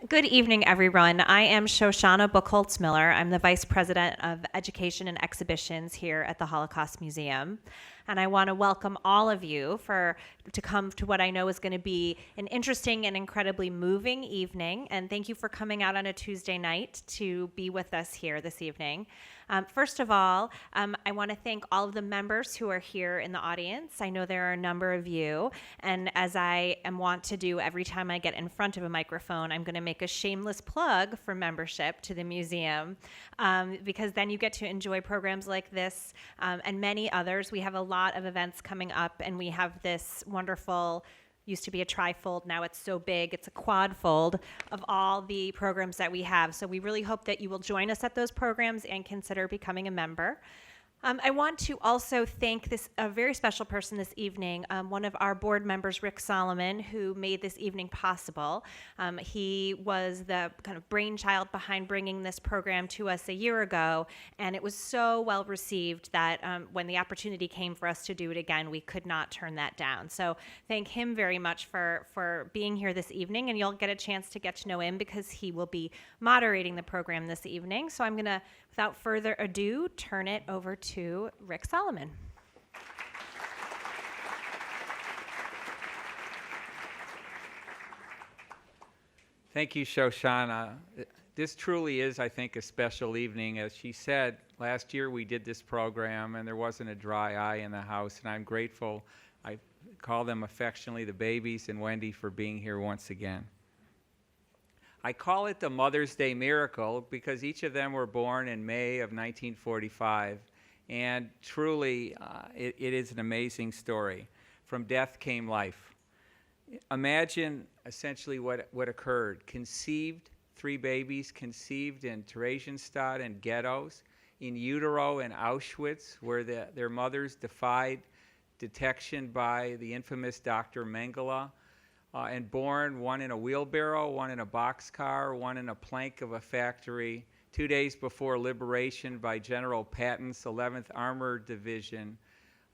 Good evening, everyone. I am Shoshana Buchholz-Miller. I'm the Vice President of Education and Exhibitions here at the Holocaust Museum. And I want to welcome all of you to come to what I know is going to be an interesting and incredibly moving evening. And thank you for coming out on a Tuesday night to be with us here this evening. First of all, I want to thank all of the members who are here in the audience. I know there are a number of you, and as I am wont to do every time I get in front of a microphone, I'm going to make a shameless plug for membership to the museum, because then you get to enjoy programs like this and many others. We have a lot of events coming up, and we have this wonderful, used to be a trifold, now it's so big, it's a quadfold of all the programs that we have. So we really hope that you will join us at those programs and consider becoming a member. I want to also thank a very special person this evening, one of our board members, Rick Salomon, who made this evening possible. He was the kind of brainchild behind bringing this program to us a year ago, and it was so well received that when the opportunity came for us to do it again, we could not turn that down. So thank him very much for being here this evening, and you'll get a chance to get to know him because he will be moderating the program this evening. So I'm going to, without further ado, turn it over to Rick Salomon. Thank you, Shoshana. This truly is, I think, a special evening. As she said, last year we did this program and there wasn't a dry eye in the house, and I'm grateful. I call them affectionately the babies and Wendy for being here once again. I call it the Mother's Day miracle because each of them were born in May of 1945, and truly it is an amazing story. From death came life. Imagine essentially what occurred. Three babies conceived in Terezín and ghettos, in utero in Auschwitz, where their mothers defied detection by the infamous Dr. Mengele, and born, one in a wheelbarrow, one in a boxcar, one in a plank of a factory, 2 days before liberation by General Patton's 11th Armored Division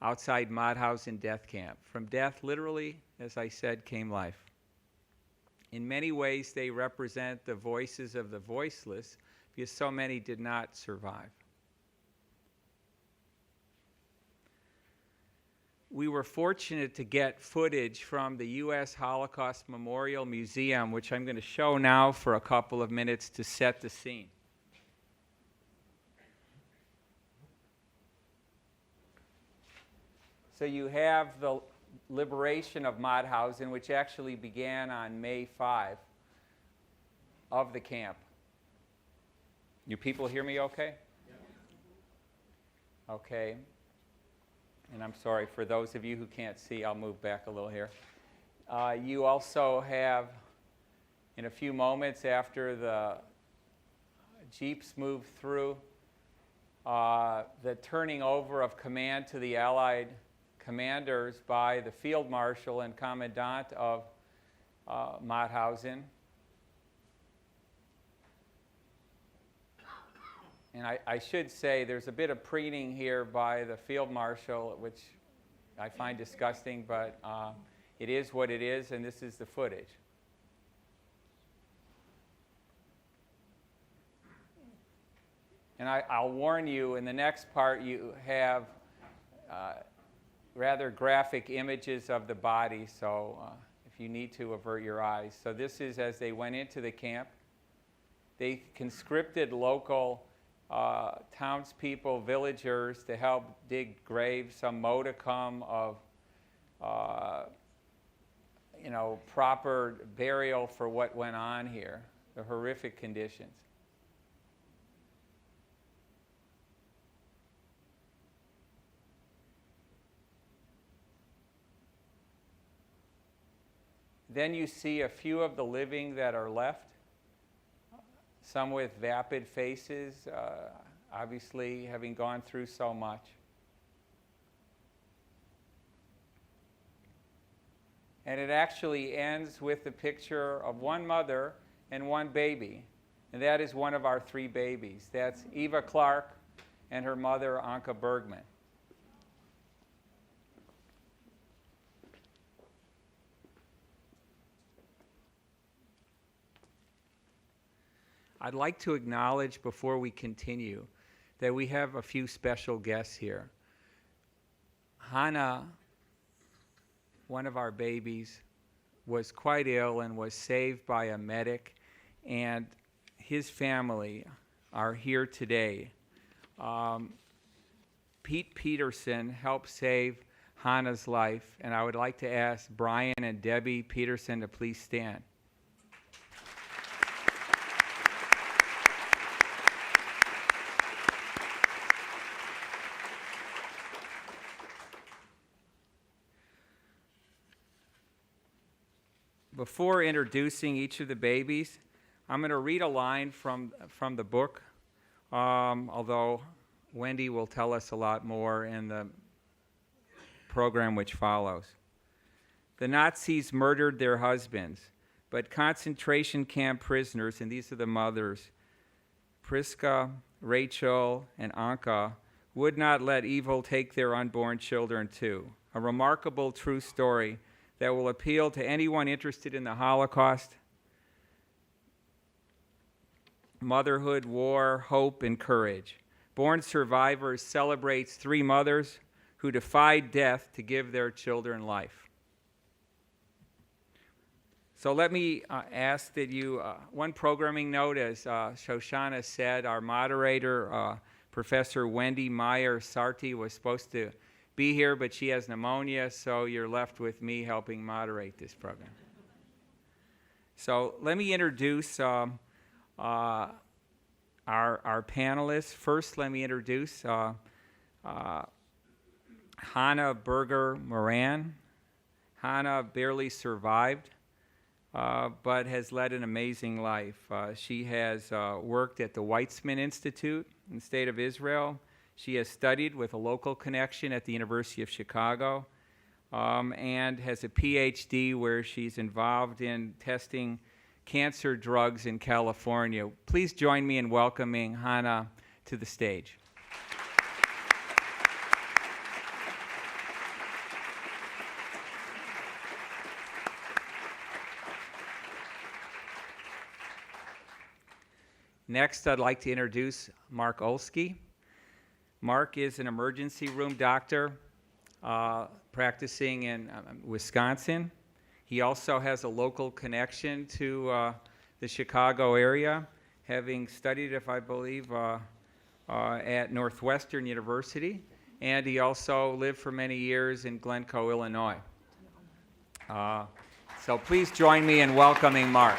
outside Mauthausen death camp. From death, literally, as I said, came life. In many ways, they represent the voices of the voiceless because so many did not survive. We were fortunate to get footage from the U.S. Holocaust Memorial Museum, which I'm going to show now for a couple of minutes to set the scene. So you have the liberation of Mauthausen, which actually began on May 5 of the camp. You people hear me okay? Yeah. Okay. And I'm sorry, for those of you who can't see, I'll move back a little here. You also have, in a few moments after the jeeps move through, the turning over of command to the Allied commanders by the field marshal and commandant of Mauthausen. And I should say there's a bit of preening here by the field marshal, which I find disgusting, but it is what it is, and this is the footage. And I'll warn you, in the next part you have rather graphic images of the body, so if you need to, avert your eyes. So this is as they went into the camp. They conscripted local townspeople, villagers, to help dig graves, some modicum of proper burial for what went on here, the horrific conditions. Then you see a few of the living that are left. Some with vapid faces, obviously having gone through so much. And it actually ends with the picture of one mother and one baby. And that is one of our three babies. That's Eva Clark and her mother, Anka Bergman. I'd like to acknowledge before we continue that we have a few special guests here. Hana, one of our babies, was quite ill and was saved by a medic, and his family are here today. Pete Peterson helped save Hana's life, and I would like to ask Brian and Debbie Peterson to please stand. Before introducing each of the babies, I'm going to read a line from the book, although Wendy will tell us a lot more in the program which follows. The Nazis murdered their husbands, but concentration camp prisoners, and these are the mothers, Priska, Rachel, and Anka, would not let evil take their unborn children too. A remarkable true story that will appeal to anyone interested in the Holocaust, motherhood, war, hope, and courage. Born Survivors celebrates 3 mothers who defied death to give their children life. So let me ask that you, one programming note, as Shoshana said, our moderator, Professor Wendy Meyer-Sarti, was supposed to be here, but she has pneumonia, so you're left with me helping moderate this program. So let me introduce our panelists. First, let me introduce Hana Berger Moran. Hana barely survived, but has led an amazing life. She has worked at the Weizmann Institute in the state of Israel. She has studied with a local connection at the University of Chicago, and has a PhD where she's involved in testing cancer drugs in California. Please join me in welcoming Hana to the stage. Next, I'd like to introduce Mark Olsky. Mark is an emergency room doctor practicing in Wisconsin. He also has a local connection to the Chicago area, having studied, if I believe, at Northwestern University, and he also lived for many years in Glencoe, Illinois. So please join me in welcoming Mark.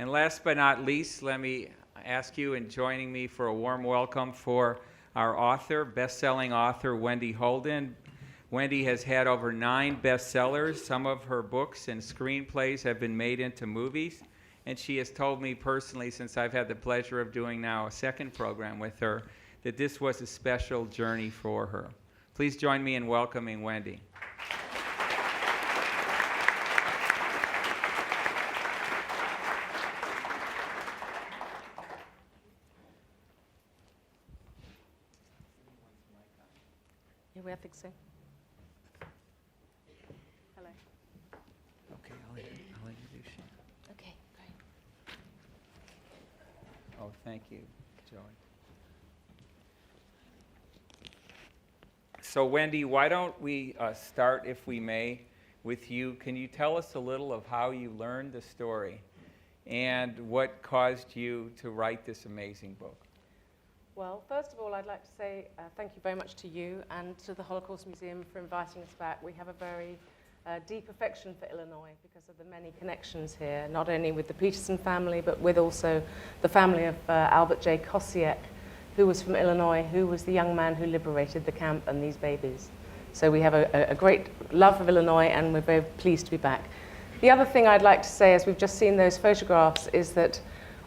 And last but not least, let me ask you in joining me for a warm welcome for our author, best-selling author, Wendy Holden. Wendy has had over 9 bestsellers. Some of her books and screenplays have been made into movies. And she has told me personally, since I've had the pleasure of doing now a second program with her, that this was a special journey for her. Please join me in welcoming Wendy. I think so. Hello. Okay, I'll introduce you. Okay, great. Oh, thank you, Joey. So, Wendy, why don't we start, if we may, with you. Can you tell us a little of how you learned the story and what caused you to write this amazing book? Well, first of all, I'd like to say thank you very much to you and to the Holocaust Museum for inviting us back. We have a very deep affection for Illinois because of the many connections here, not only with the Peterson family, but with also the family of Albert J. Kosiek, who was from Illinois, who was the young man who liberated the camp and these babies. So we have a great love of Illinois, and we're very pleased to be back. The other thing I'd like to say, as we've just seen those photographs, is that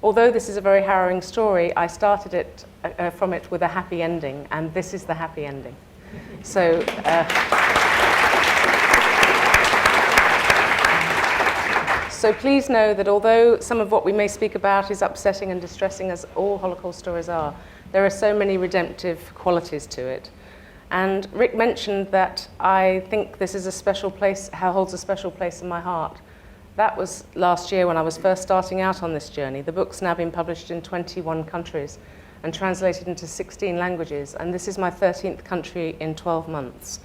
although this is a very harrowing story, I started it from it with a happy ending, and this is the happy ending. So, so please know that although some of what we may speak about is upsetting and distressing, as all Holocaust stories are, there are so many redemptive qualities to it. And Rick mentioned that I think this is a special place, holds a special place in my heart. That was last year when I was first starting out on this journey. The book's now been published in 21 countries and translated into 16 languages, and this is my 13th country in 12 months.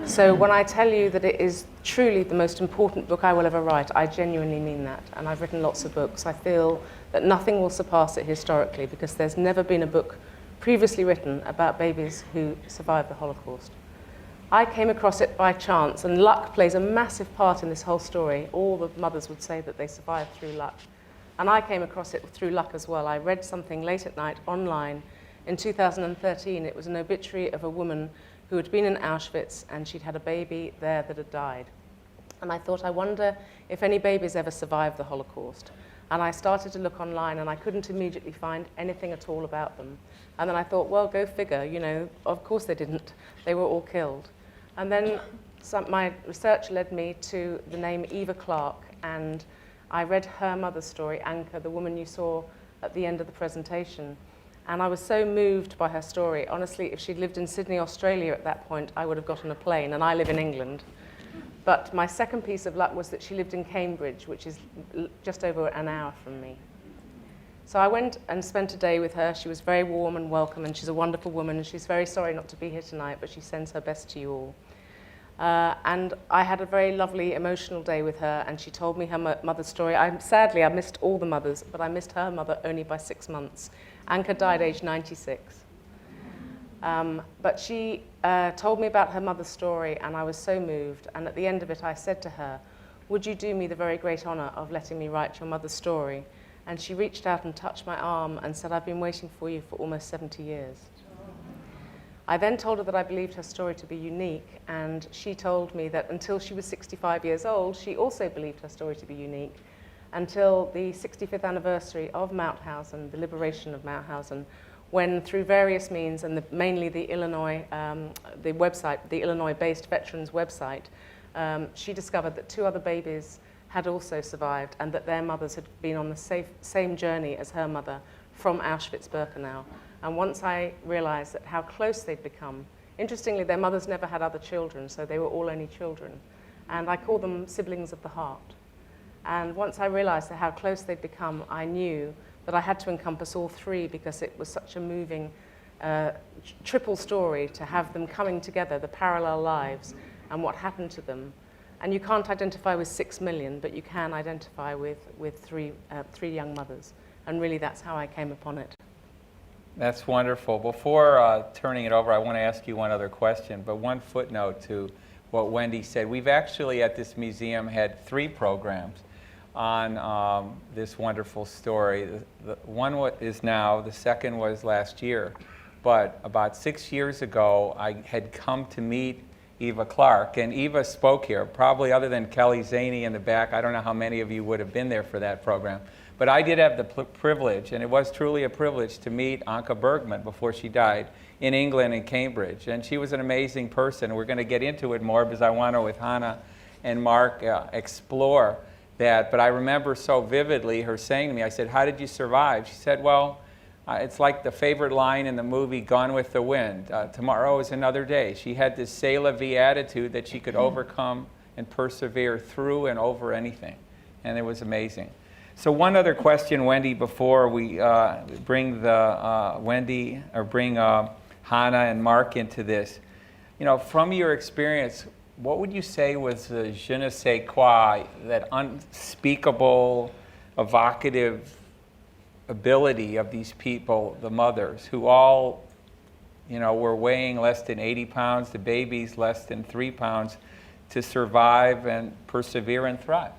So when I tell you that it is truly the most important book I will ever write, I genuinely mean that. And I've written lots of books. I feel that nothing will surpass it historically, because there's never been a book previously written about babies who survived the Holocaust. I came across it by chance, and luck plays a massive part in this whole story. All the mothers would say that they survived through luck. And I came across it through luck as well. I read something late at night online. In 2013, it was an obituary of a woman who had been in Auschwitz, and she'd had a baby there that had died. And I thought, I wonder if any babies ever survived the Holocaust. And I started to look online, and I couldn't immediately find anything at all about them. And then I thought, well, go figure, you know, of course they didn't. They were all killed. And then my research led me to the name Eva Clark, and I read her mother's story, Encore, the woman you saw at the end of the presentation. And I was so moved by her story. Honestly, if she'd lived in Sydney, Australia at that point, I would have gotten a plane, and I live in England. But my second piece of luck was that she lived in Cambridge, which is just over an hour from me. So I went and spent a day with her. She was very warm and welcome, and she's a wonderful woman, and she's very sorry not to be here tonight, but she sends her best to you all. And I had a very lovely, emotional day with her, and she told me her mother's story. Sadly, I missed all the mothers, but I missed her mother only by 6 months. Anka died aged 96. But she told me about her mother's story, and I was so moved. And at the end of it, I said to her, would you do me the very great honor of letting me write your mother's story? And she reached out and touched my arm and said, I've been waiting for you for almost 70 years. I then told her that I believed her story to be unique, and she told me that until she was 65 years old, she also believed her story to be unique, until the 65th anniversary of Mauthausen, the liberation of Mauthausen, when through various means, and mainly the Illinois, the website, the Illinois-based veterans website, she discovered that 2 other babies had also survived, and that their mothers had been on the same journey as her mother from Auschwitz-Birkenau. And once I realized that how close they'd become, interestingly, their mothers never had other children, so they were all only children. And I call them siblings of the heart. And once I realized that how close they'd become, I knew that I had to encompass all 3, because it was such a moving triple story to have them coming together, the parallel lives, and what happened to them. And you can't identify with 6 million, but you can identify with 3 young mothers. And really, that's how I came upon it. That's wonderful. Before turning it over, I want to ask you one other question, but one footnote to what Wendy said. We've actually at this museum had 3 programs on this wonderful story. The one is now, the second was last year. But about 6 years ago, I had come to meet Eva Clark, and Eva spoke here. Probably other than Kelly Zaney in the back, I don't know how many of you would have been there for that program. But I did have the privilege, and it was truly a privilege, to meet Anka Bergman before she died in England, in Cambridge. And she was an amazing person. We're going to get into it more because I want to, with Hana and Mark, explore that. But I remember so vividly her saying to me, I said, how did you survive? She said, well, it's like the favorite line in the movie Gone with the Wind. Tomorrow is another day. She had this c'est la vie attitude that she could overcome and persevere through and over anything. And it was amazing. So one other question, Wendy, before we bring Hana and Mark into this. You know, from your experience, what would you say was the je ne sais quoi, that unspeakable, evocative ability of these people, the mothers, who all, you know, were weighing less than 80 pounds, the babies less than 3 pounds, to survive and persevere and thrive?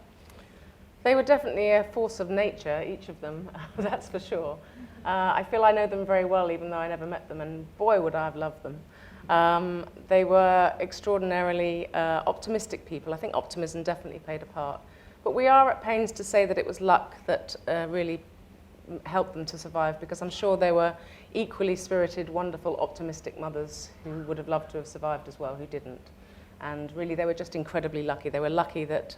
They were definitely a force of nature, each of them, that's for sure. I feel I know them very well, even though I never met them, and boy, would I have loved them. They were extraordinarily optimistic people. I think optimism definitely played a part. But we are at pains to say that it was luck that really helped them to survive, because I'm sure they were equally spirited, wonderful, optimistic mothers who would have loved to have survived as well, who didn't. And really, they were just incredibly lucky. They were lucky that,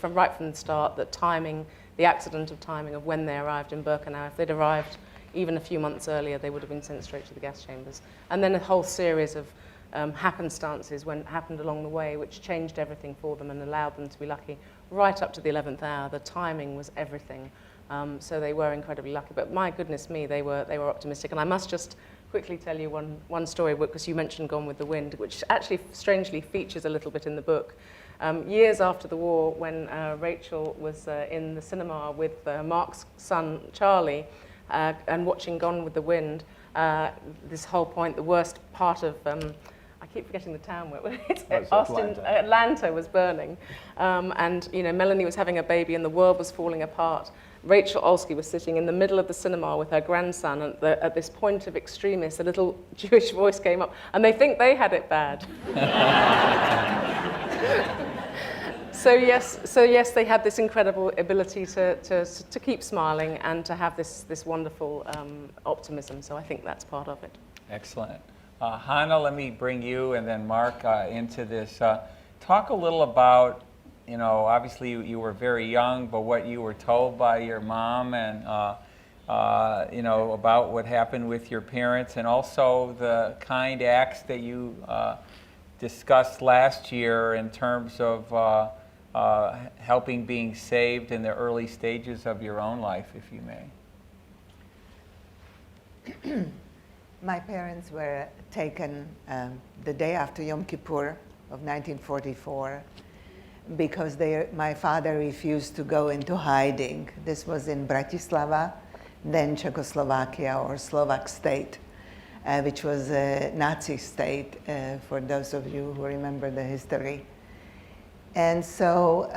right from the start, that timing, the accident of timing of when they arrived in Birkenau, if they'd arrived even a few months earlier, they would have been sent straight to the gas chambers. And then a whole series of happenstances happened along the way, which changed everything for them and allowed them to be lucky right up to the 11th hour. The timing was everything. So they were incredibly lucky. But my goodness me, they were optimistic. And I must just quickly tell you one story, because you mentioned Gone with the Wind, which actually strangely features a little bit in the book. Years after the war, when Rachel was in the cinema with Mark's son, Charlie, and watching Gone with the Wind, this whole point, the worst part of, I keep forgetting the town where it's Atlanta was burning. And, you know, Melanie was having a baby and the world was falling apart. Rachel Olsky was sitting in the middle of the cinema with her grandson, and at this point of extremis, a little Jewish voice came up, and they think they had it bad. So yes, they had this incredible ability to keep smiling and to have this wonderful optimism. So I think that's part of it. Excellent. Hana, let me bring you and then Mark into this. Talk a little about, you know, obviously you were very young, but what you were told by your mom and, you know, about what happened with your parents, and also the kind acts that you discussed last year in terms of helping being saved in the early stages of your own life, if you may. My parents were taken the day after Yom Kippur of 1944 because my father refused to go into hiding. This was in Bratislava, then Czechoslovakia or Slovak state, which was a Nazi state, for those of you who remember the history. And so,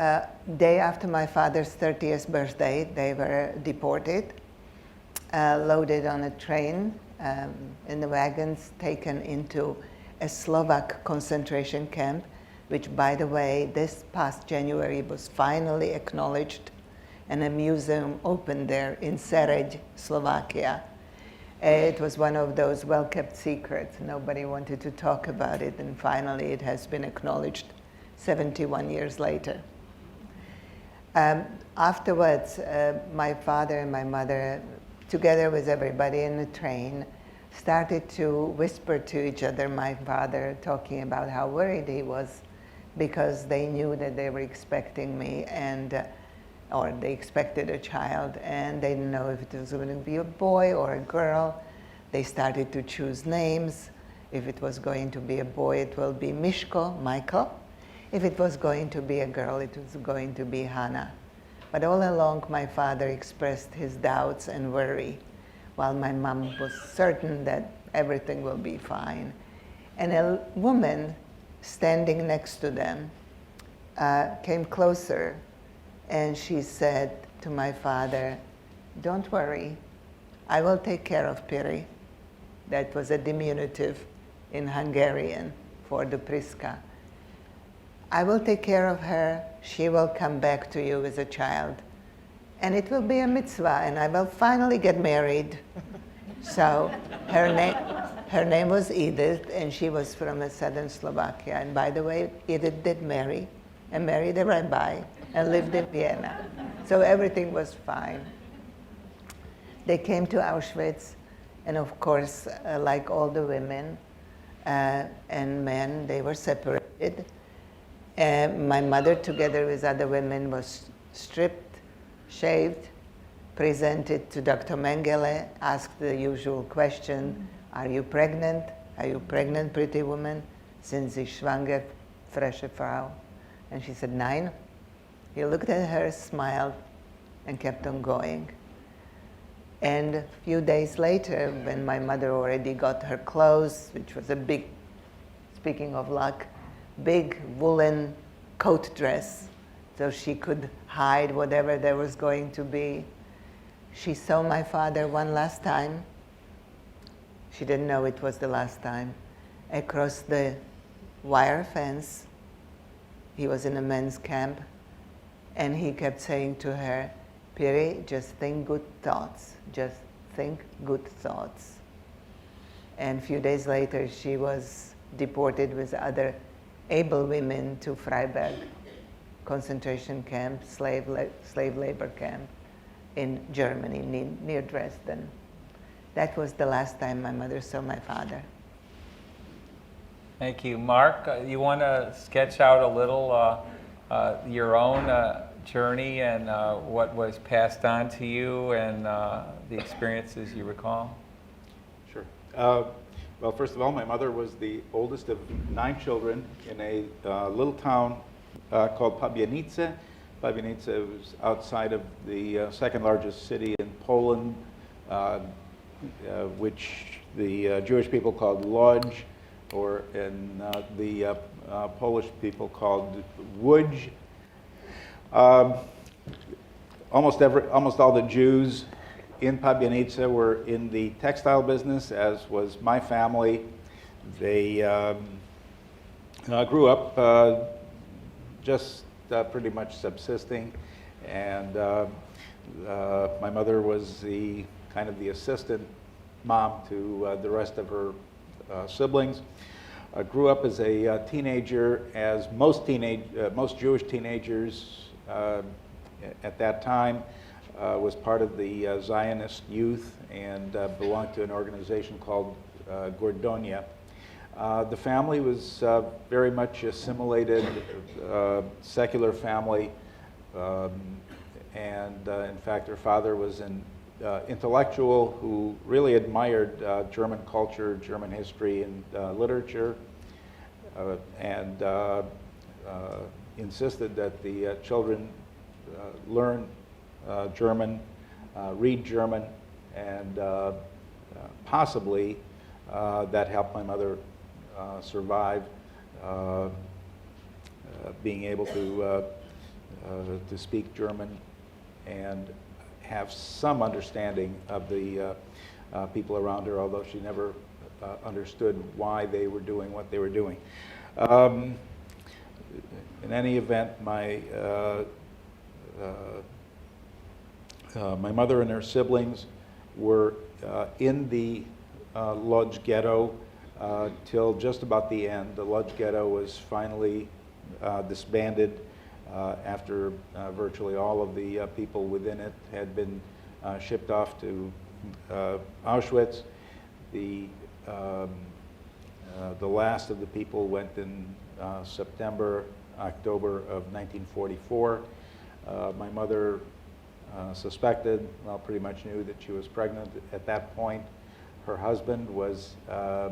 day after my father's 30th birthday, they were deported, loaded on a train in the wagons, taken into a Slovak concentration camp, which, by the way, this past January was finally acknowledged, and a museum opened there in Sereď, Slovakia. It was one of those well-kept secrets. Nobody wanted to talk about it, and finally it has been acknowledged 71 years later. Afterwards, my father and my mother, together with everybody in the train, started to whisper to each other, my father talking about how worried he was because they knew that they were expecting me, and or they expected a child, and they didn't know if it was going to be a boy or a girl. They started to choose names. If it was going to be a boy, it will be Mishko, Michael. If it was going to be a girl, it was going to be Hana. But all along, my father expressed his doubts and worry, while my mom was certain that everything will be fine. And a woman standing next to them came closer, and she said to my father, "Don't worry, I will take care of Piri." That was a diminutive in Hungarian for the Priska. "I will take care of her. She will come back to you as a child. And it will be a mitzvah, and I will finally get married." So her name was Edith, and she was from southern Slovakia. And by the way, Edith did marry, and married a rabbi, and lived in Vienna. So everything was fine. They came to Auschwitz, and of course, like all the women and men, they were separated. My mother, together with other women, was stripped, shaved, presented to Dr. Mengele, asked the usual question, "Are you pregnant? Are you pregnant, pretty woman? Sind Sie schwanger, frische Frau?" And she said, "Nein." He looked at her, smiled, and kept on going. And a few days later, when my mother already got her clothes, which was a big, speaking of luck, big woolen coat dress, so she could hide whatever there was going to be, she saw my father one last time. She didn't know it was the last time. Across the wire fence, he was in a men's camp, and he kept saying to her, "Piri, just think good thoughts. Just think good thoughts." And a few days later, she was deported with other able women to Freiberg concentration camp, slave labor camp in Germany, near Dresden. That was the last time my mother saw my father. Thank you. Mark, you want to sketch out a little your own journey and what was passed on to you and the experiences you recall? Sure. Well, first of all, my mother was the oldest of 9 children in a little town called Pabianice. Pabianice was outside of the second largest city in Poland, which the Jewish people called Lodz, or in the Polish people called Łódź. Almost all the Jews in Pabianice were in the textile business, as was my family. They grew up just pretty much subsisting, and my mother was the kind of the assistant mom to the rest of her siblings. Grew up as a teenager, as most Jewish teenagers at that time. Was part of the Zionist youth and belonged to an organization called Gordonia. The family was very much assimilated, secular family, and in fact her father was an intellectual who really admired German culture, German history, and literature, and insisted that the children learn German, read German, and possibly that helped my mother survive, being able to speak German and have some understanding of the people around her, although she never understood why they were doing what they were doing. In any event, my mother and her siblings were in the Lodz ghetto till just about the end. The Lodz ghetto was finally disbanded after virtually all of the people within it had been shipped off to Auschwitz. The last of the people went in September, October of 1944. My mother suspected, well, pretty much knew that she was pregnant at that point. Her husband was a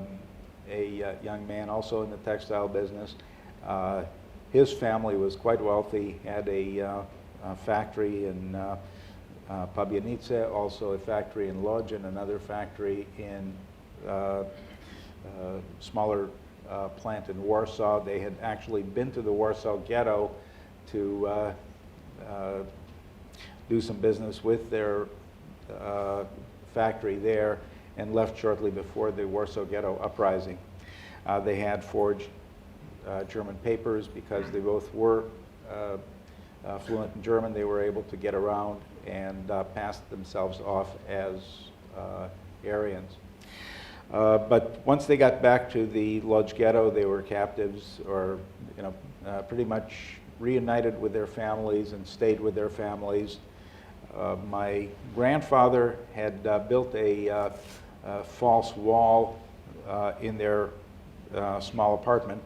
young man also in the textile business. His family was quite wealthy, had a factory in Pabianice, also a factory in Lodz, and another factory in smaller plant in Warsaw. They had actually been to the Warsaw ghetto to do some business with their factory there, and left shortly before the Warsaw Ghetto uprising. They had forged German papers because they both were fluent in German. They were able to get around and pass themselves off as Aryans. But once they got back to the Lodz Ghetto, they were captives, or pretty much reunited with their families and stayed with their families. My grandfather had built a false wall in their small apartment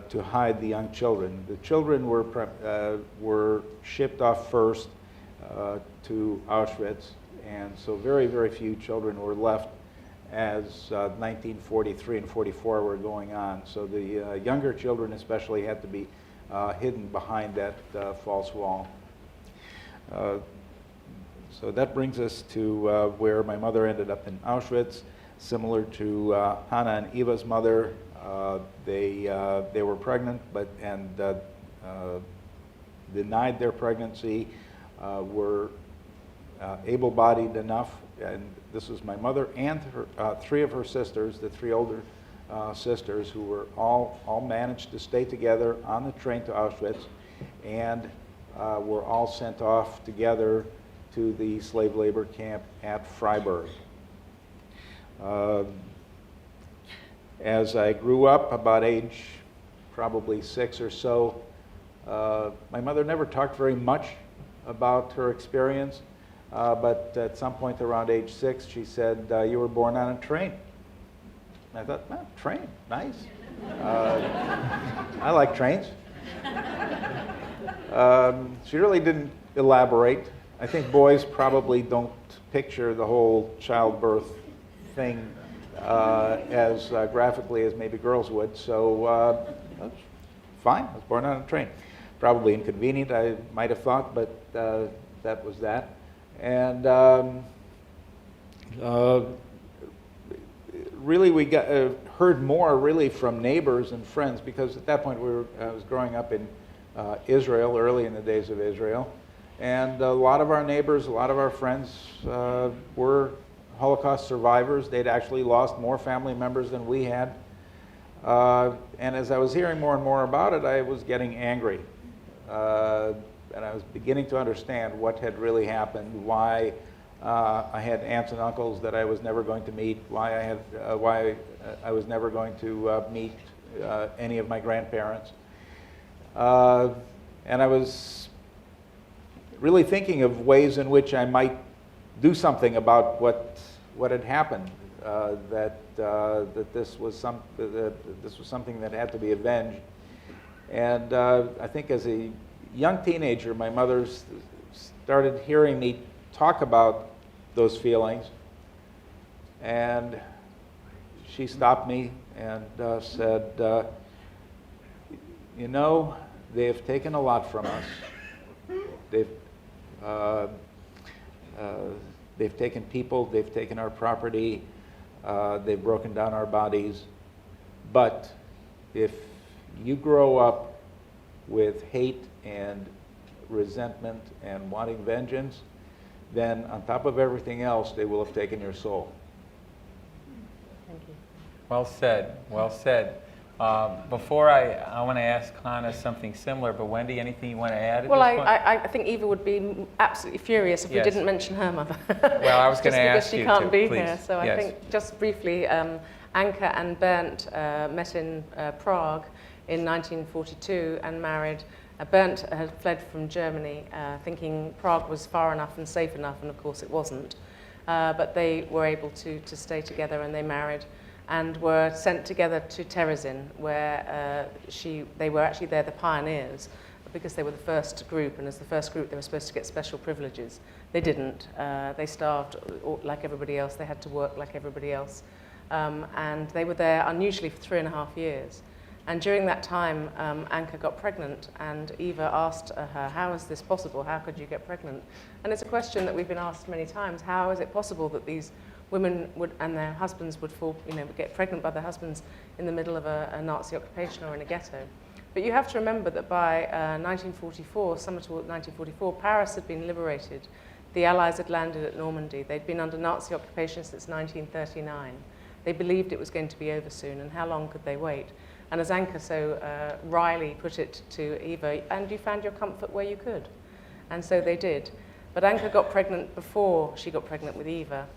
to hide the young children. The children were shipped off first to Auschwitz, and so very, very few children were left as 1943 and 44 were going on. So the younger children especially had to be hidden behind that false wall. So that brings us to where my mother ended up in Auschwitz. Similar to Hana and Eva's mother, they were pregnant, and denied their pregnancy, were able-bodied enough, and this was my mother and her, 3 of her sisters, the 3 older sisters, who were all managed to stay together on the train to Auschwitz, and were all sent off together to the slave labor camp at Freiburg. As I grew up, about age probably 6 or so, my mother never talked very much about her experience, but at some point around age 6, she said, "You were born on a train." And I thought, "Train, nice." I like trains. She really didn't elaborate. I think boys probably don't picture the whole childbirth thing as graphically as maybe girls would. So that's fine. I was born on a train. Probably inconvenient, I might have thought, but that was that. And really, we heard more really from neighbors and friends, because at that point I was growing up in Israel, early in the days of Israel, and a lot of our neighbors, a lot of our friends were Holocaust survivors. They'd actually lost more family members than we had. And as I was hearing more and more about it, I was getting angry. And I was beginning to understand what had really happened, why I had aunts and uncles that I was never going to meet, why I was never going to meet any of my grandparents. And I was really thinking of ways in which I might do something about what had happened, that this was something that had to be avenged. And I think as a young teenager, my mother started hearing me talk about those feelings, and she stopped me and said, you know, they have taken a lot from us. They've taken people, they've taken our property, they've broken down our bodies, but if you grow up with hate and resentment and wanting vengeance, then on top of everything else, they will have taken your soul. Thank you. Well said, well said. Before I want to ask Hana something similar, but Wendy, anything you want to add at Well, this point? I think Eva would be absolutely furious if Yes. we didn't mention her mother. Well, I was going to ask you because she can't to, be please. here. So Yes. I think just briefly, Anka and Bernd met in Prague in 1942 and married. Bernd had fled from Germany thinking Prague was far enough and safe enough, and of course it wasn't. But they were able to stay together, and they married and were sent together to Terezín, where they were actually there, the pioneers, because they were the first group, and as the first group they were supposed to get special privileges. They didn't. They starved like everybody else. They had to work like everybody else. And they were there unusually for 3.5 years. And during that time, Anka got pregnant, and Eva asked her, how is this possible? How could you get pregnant? And it's a question that we've been asked many times. How is it possible that these women and their husbands would get pregnant by their husbands in the middle of a Nazi occupation or in a ghetto? But you have to remember that by 1944, summer toward 1944, Paris had been liberated. The Allies had landed at Normandy. They'd been under Nazi occupation since 1939. They believed it was going to be over soon, and how long could they wait? And as Anka so wryly put it to Eva, and you found your comfort where you could. And so they did. But Anka got pregnant before she got pregnant with Eva.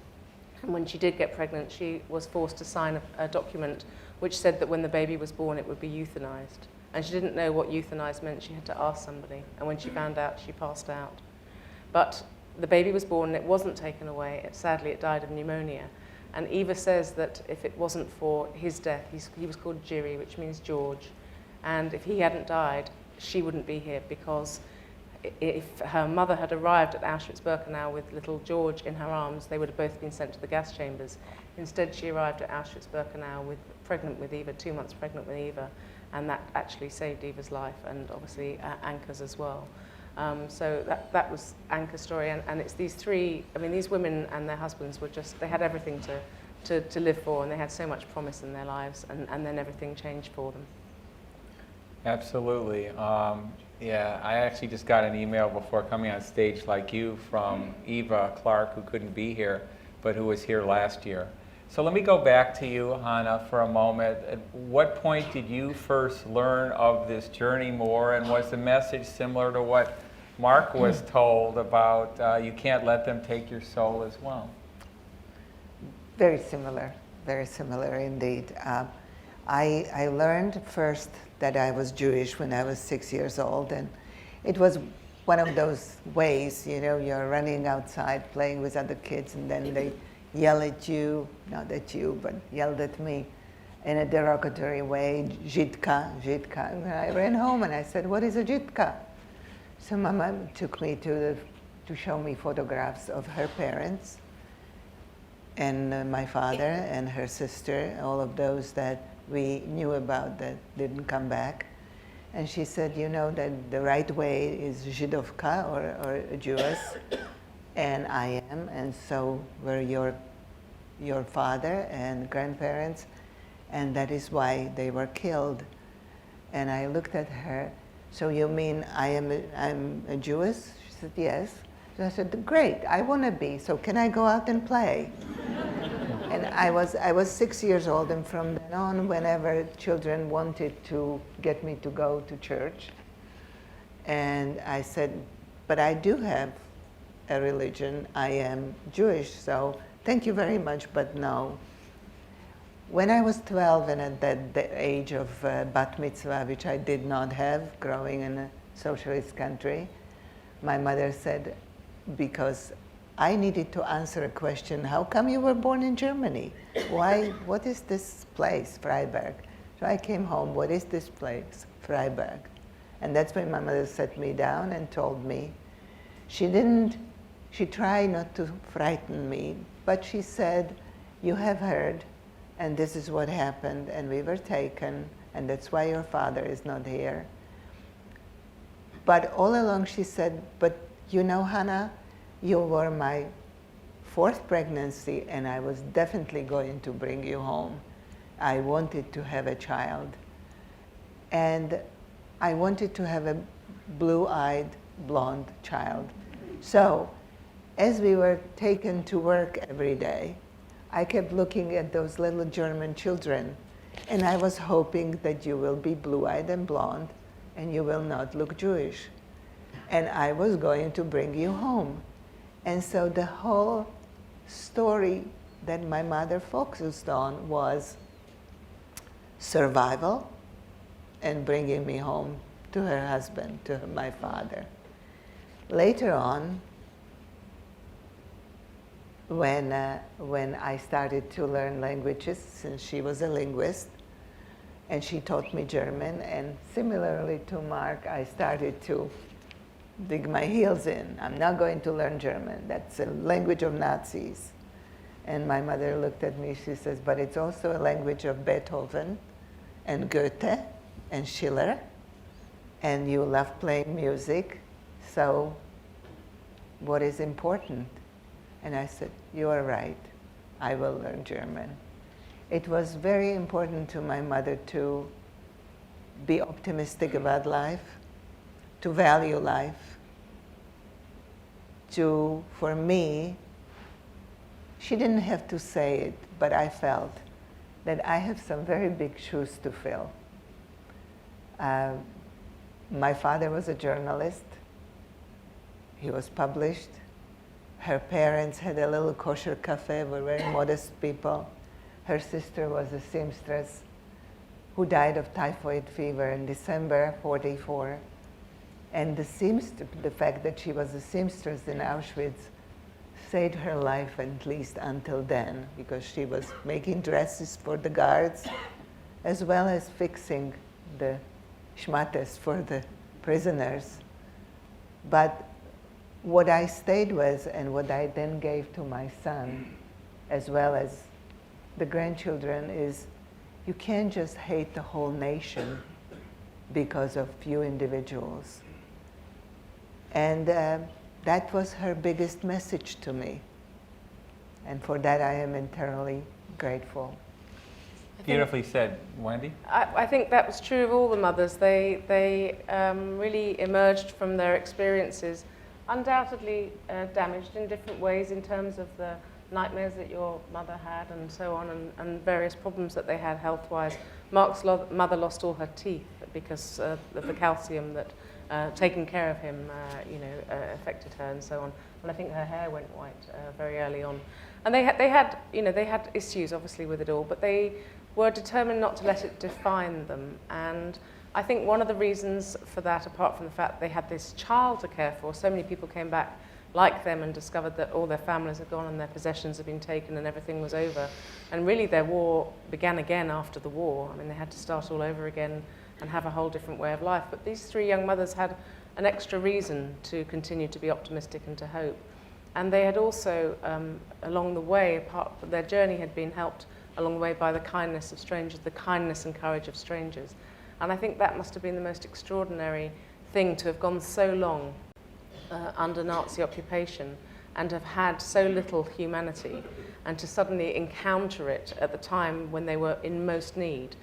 And when she did get pregnant, she was forced to sign a document which said that when the baby was born, it would be euthanized. And she didn't know what euthanized meant. She had to ask somebody. And when she found out, she passed out. But the baby was born, and it wasn't taken away. Sadly, it died of pneumonia. And Eva says that if it wasn't for his death, he was called Jiri, which means George, and if he hadn't died, she wouldn't be here, because if her mother had arrived at Auschwitz-Birkenau with little George in her arms, they would have both been sent to the gas chambers. Instead, she arrived at Auschwitz-Birkenau pregnant with Eva, 2 months pregnant with Eva, and that actually saved Eva's life, and obviously Anka's as well. So that was Anka's story, and it's these three, these women and their husbands were just, they had everything to live for, and they had so much promise in their lives, and then everything changed for them. Absolutely. Yeah, I actually just got an email before coming on stage like you from Eva Clark, who couldn't be here, but who was here last year. So let me go back to you, Hana, for a moment. At what point did you first learn of this journey more, and was the message similar to what Mark was told about you can't let them take your soul as well? Very similar indeed. I learned first that I was Jewish when I was 6 years old, and it was one of those ways, you're running outside playing with other kids, and then they yell at you, not at you, but yelled at me. in a derogatory way, Židka, Židka. And I ran home and I said, what is a Židka? So my mom took me to show me photographs of her parents and my father and her sister, all of those that we knew about that didn't come back. And she said, you know that the right way is Židovka or Jewess, and I am, and so were your father and grandparents, and that is why they were killed. And I looked at her, so you mean I'm a Jewess? She said, yes. So I said, great, I want to be, so can I go out and play? And I was 6 years old, and from then on, whenever children wanted to get me to go to church, and I said, but I do have a religion, I am Jewish, so thank you very much, but no. When I was 12 and at the age of bat mitzvah, which I did not have growing in a socialist country, my mother said, because I needed to answer a question, how come you were born in Germany? Why, what is this place, Freiberg? So I came home, what is this place, Freiberg? And that's when my mother sat me down and told me. She tried not to frighten me, but she said, you have heard, and this is what happened, and we were taken, and that's why your father is not here. But all along she said, but you know, Hana, you were my 4th pregnancy, and I was definitely going to bring you home. I wanted to have a child. And I wanted to have a blue-eyed, blonde child. So, as we were taken to work every day, I kept looking at those little German children, and I was hoping that you will be blue-eyed and blonde, and you will not look Jewish. And I was going to bring you home. And so the whole story that my mother focused on was survival and bringing me home to her husband, to my father. Later on, when I started to learn languages, since she was a linguist, and she taught me German, and similarly to Mark, I started to dig my heels in. I'm not going to learn German. That's a language of Nazis. And my mother looked at me, she says, but it's also a language of Beethoven and Goethe and Schiller, and you love playing music, so what is important? And I said, you are right, I will learn German. It was very important to my mother to be optimistic about life, to value life, for me, she didn't have to say it, but I felt that I have some very big shoes to fill. My father was a journalist. He was published. Her parents had a little kosher cafe, were very modest people. Her sister was a seamstress who died of typhoid fever in December '44. And the fact that she was a seamstress in Auschwitz saved her life at least until then, because she was making dresses for the guards as well as fixing the schmattes for the prisoners. But what I stayed with and what I then gave to my son, as well as the grandchildren, is you can't just hate the whole nation because of few individuals. And that was her biggest message to me. And for that I am eternally grateful. Beautifully said, Wendy. I think that was true of all the mothers. They really emerged from their experiences, undoubtedly damaged in different ways in terms of the nightmares that your mother had and so on, and various problems that they had health-wise. Mark's mother lost all her teeth because of the calcium that taking care of him affected her and so on. And I think her hair went white very early on. And they had issues obviously with it all, but they were determined not to let it define them. And I think one of the reasons for that, apart from the fact they had this child to care for, so many people came back like them and discovered that all their families had gone and their possessions had been taken and everything was over. And really their war began again after the war. I mean, they had to start all over again and have a whole different way of life. But these three young mothers had an extra reason to continue to be optimistic and to hope. And they had also, along the way, their journey had been helped along the way by the kindness of strangers, the kindness and courage of strangers. And I think that must have been the most extraordinary thing, to have gone so long under Nazi occupation and have had so little humanity, and to suddenly encounter it at the time when they were in most need.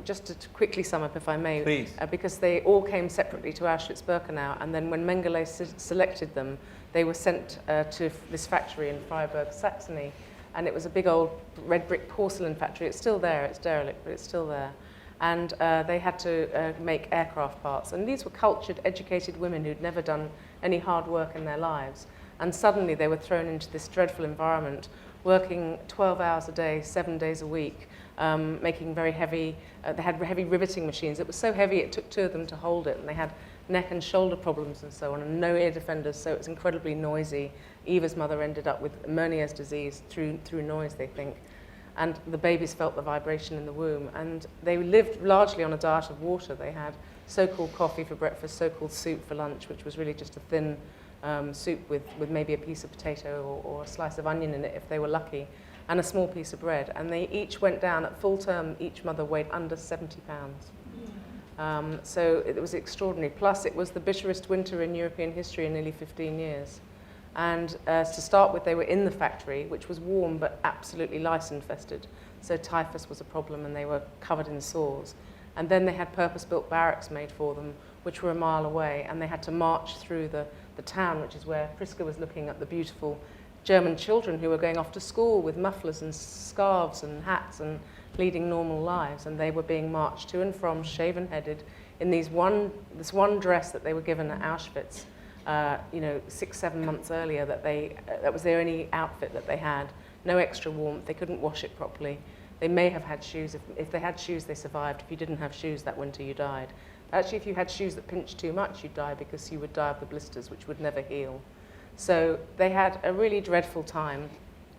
Just to quickly sum up, if I may, Please. Because they all came separately to Auschwitz-Birkenau, and then when Mengele selected them, they were sent to this factory in Freiburg, Saxony, and it was a big old red brick porcelain factory. It's still there, it's derelict, but it's still there. And they had to make aircraft parts. And these were cultured, educated women who'd never done any hard work in their lives. And suddenly they were thrown into this dreadful environment, working 12 hours a day, 7 days a week, making very heavy, they had heavy riveting machines. It was so heavy it took two of them to hold it, and they had neck and shoulder problems and so on, and no ear defenders, so it was incredibly noisy. Eva's mother ended up with Meniere's disease through noise, they think. And the babies felt the vibration in the womb. And they lived largely on a diet of water. They had so-called coffee for breakfast, so-called soup for lunch, which was really just a thin soup with maybe a piece of potato or a slice of onion in it if they were lucky, and a small piece of bread. And they each went down at full term, each mother weighed under 70 pounds. So it was extraordinary. Plus, it was the bitterest winter in European history in nearly 15 years. And to start with, they were in the factory, which was warm but absolutely lice-infested. So typhus was a problem, and they were covered in sores. And then they had purpose-built barracks made for them, which were a mile away, and they had to march through the town, which is where Priska was looking at the beautiful German children who were going off to school with mufflers and scarves and hats and leading normal lives. And they were being marched to and from, shaven-headed, in this one dress that they were given at Auschwitz. 6-7 months earlier, that was their only outfit that they had. No extra warmth. They couldn't wash it properly. They may have had shoes. If they had shoes, they survived. If you didn't have shoes that winter, you died. Actually, if you had shoes that pinched too much, you'd die, because you would die of the blisters, which would never heal. So they had a really dreadful time,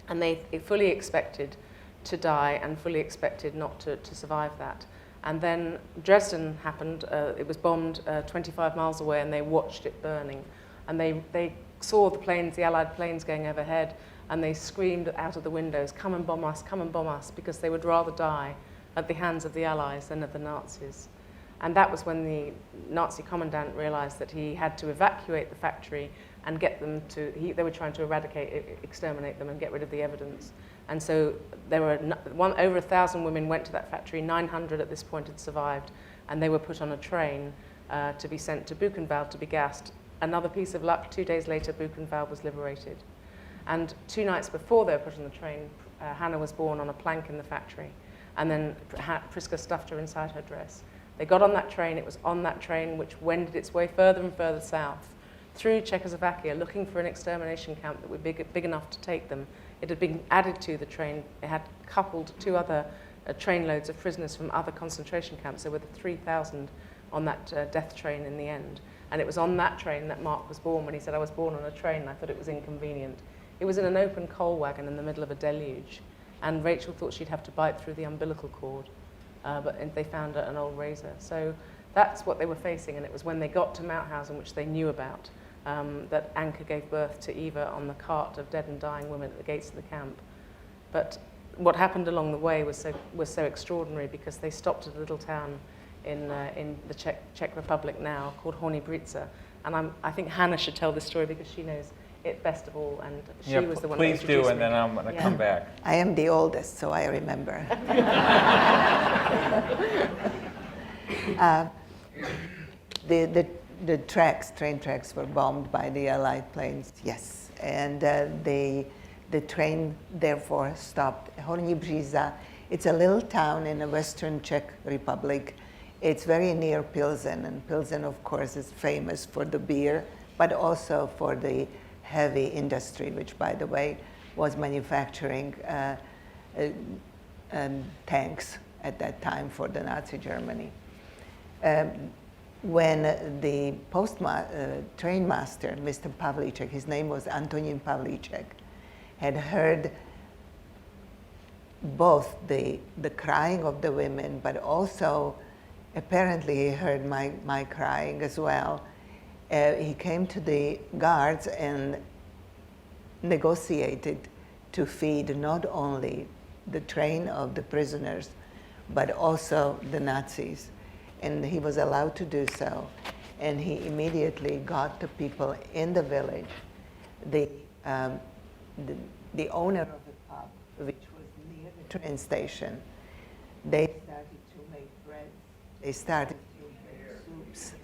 and they fully expected to die and fully expected not to survive that. And then Dresden happened. It was bombed 25 miles away, and they watched it burning. And they saw the planes, the Allied planes going overhead, and they screamed out of the windows, "Come and bomb us, come and bomb us," because they would rather die at the hands of the Allies than of the Nazis. And that was when the Nazi commandant realized that he had to evacuate the factory and get them to, they were trying to exterminate them and get rid of the evidence. And so there were over 1,000 women went to that factory. 900 at this point had survived, and they were put on a train to be sent to Buchenwald to be gassed. Another piece of luck, 2 days later, Buchenwald was liberated. And 2 nights before they were put on the train, Hana was born on a plank in the factory. And then Priska stuffed her inside her dress. They got on that train. It was on that train which wended its way further and further south through Czechoslovakia, looking for an extermination camp that would be big enough to take them. It had been added to the train. It had coupled 2 other trainloads of prisoners from other concentration camps. There were 3,000 on that death train in the end. And it was on that train that Mark was born. When he said, "I was born on a train," I thought it was inconvenient. It was in an open coal wagon in the middle of a deluge. And Rachel thought she'd have to bite through the umbilical cord. But they found an old razor. So that's what they were facing. And it was when they got to Mauthausen, which they knew about, that Encore gave birth to Eva on the cart of dead and dying women at the gates of the camp. But what happened along the way was so extraordinary, because they stopped at a little town in the Czech Republic now called Horní Brýtce. And I think Hana should tell this story, because she knows it best of all, and she was the one that please do, introduced me. and then I'm going to come back. I am the oldest, so I remember. The train tracks were bombed by the Allied planes, yes. And the train therefore stopped. Horní Brýtce, it's a little town in the western Czech Republic. It's very near Pilsen, and Pilsen, of course, is famous for the beer, but also for the heavy industry, which, by the way, was manufacturing tanks at that time for the Nazi Germany. when the train master, Mr. Pavlicek, his name was Antonin Pavlicek, had heard both the crying of the women, but also apparently he heard my crying as well. He came to the guards and negotiated to feed not only the train of the prisoners, but also the Nazis. And he was allowed to do so. And he immediately got the people in the village, the owner of the pub, which was near the train station. They started to make bread. They started to make soups.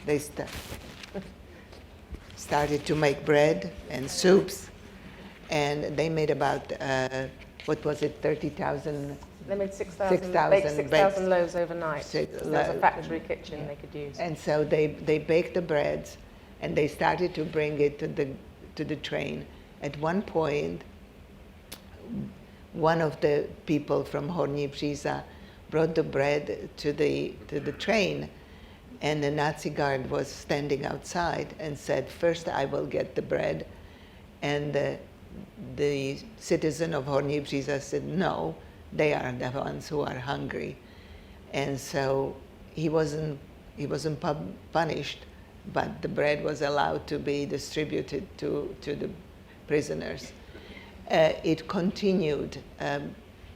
They started to make bread and soups, and they made about, what was it, 30,000? They made 6,000 loaves overnight. There was a factory kitchen they could use. And so they baked the breads, and they started to bring it to the train. At one point, one of the people from Horní Bříza brought the bread to the train, and the Nazi guard was standing outside and said, "First I will get the bread." And the citizen of Horní Bříza said, "No, they are the ones who are hungry." And so he wasn't punished, but the bread was allowed to be distributed to the prisoners. It continued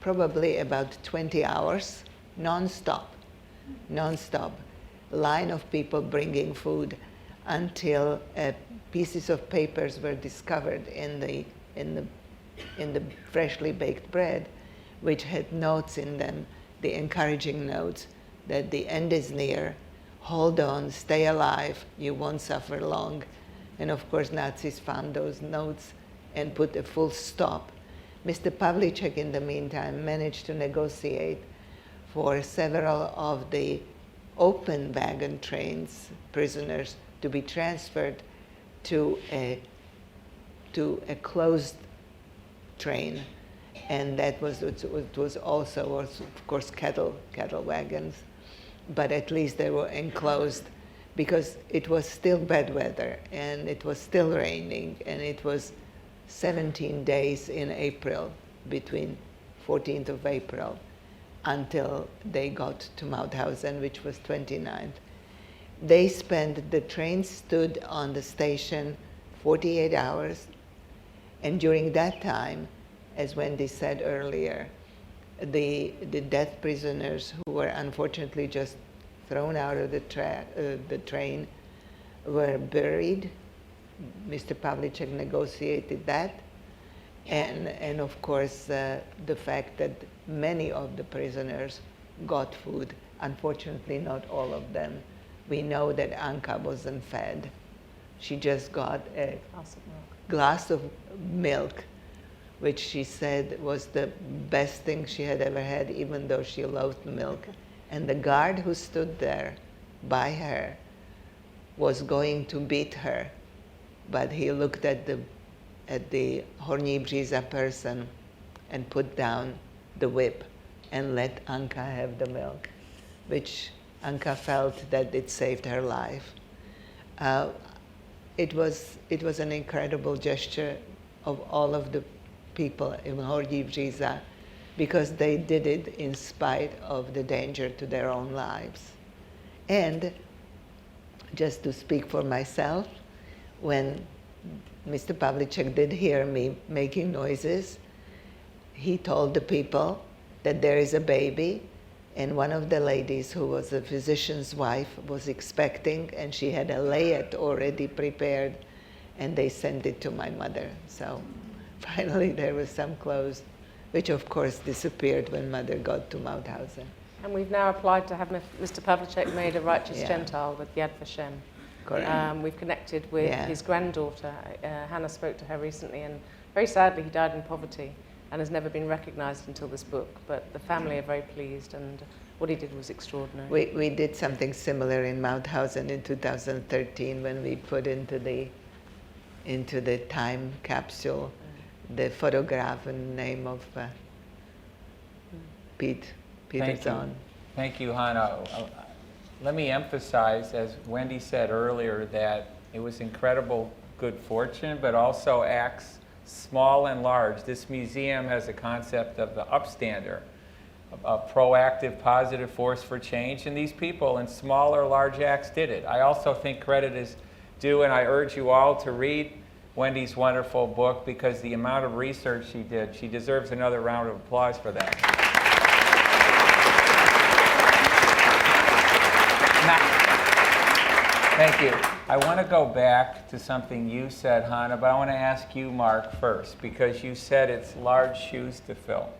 probably about 20 hours, non-stop, line of people bringing food, until pieces of papers were discovered in the freshly baked bread, which had notes in them, the encouraging notes that the end is near, hold on, stay alive, you won't suffer long. And of course, Nazis found those notes and put a full stop. Mr. Pavlicek, in the meantime, managed to negotiate for several of the open wagon trains prisoners to be transferred to a closed train, and that was also, of course, cattle wagons, but at least they were enclosed, because it was still bad weather and it was still raining, and it was 17 days in April, between 14th of April until they got to Mauthausen, which was 29th. The train stood on the station 48 hours, and during that time, as Wendy said earlier, the death prisoners who were unfortunately just thrown out of the train were buried. Mr. Pavlicek negotiated that, and of course the fact that many of the prisoners got food. Unfortunately, not all of them. We know that Anka wasn't fed. She just got a glass of milk, which she said was the best thing she had ever had, even though she loathed milk. And the guard who stood there by her was going to beat her, but he looked at the Horní Bříza person and put down the whip and let Anka have the milk, which Anka felt that it saved her life. It was an incredible gesture of all of the people in Horní Bříza, because they did it in spite of the danger to their own lives. And just to speak for myself, when Mr. Pavlicek did hear me making noises, he told the people that there is a baby, and one of the ladies who was a physician's wife was expecting, and she had a layette already prepared, and they sent it to my mother. So finally there was some clothes, which of course disappeared when Mother got to Mauthausen. And we've now applied to have Mr. Pavlicek made a righteous Gentile with Yad Vashem. Correct. We've connected with his granddaughter. Hana spoke to her recently, and very sadly he died in poverty and has never been recognized until this book. But the family are very pleased, and what he did was extraordinary. We did something similar in Mauthausen in 2013 when we put into the time capsule the photograph and name of Pete Peter's Zone. Thank you, Hana. Let me emphasize, as Wendy said earlier, that it was incredible good fortune, but also acts small and large. This museum has a concept of the upstander, a proactive, positive force for change, and these people in small or large acts did it. I also think credit is due, and I urge you all to read Wendy's wonderful book, because the amount of research she did, she deserves another round of applause for that. Thank you. I want to go back to something you said, Hana, but I want to ask you, Mark, first, because you said it's large shoes to fill.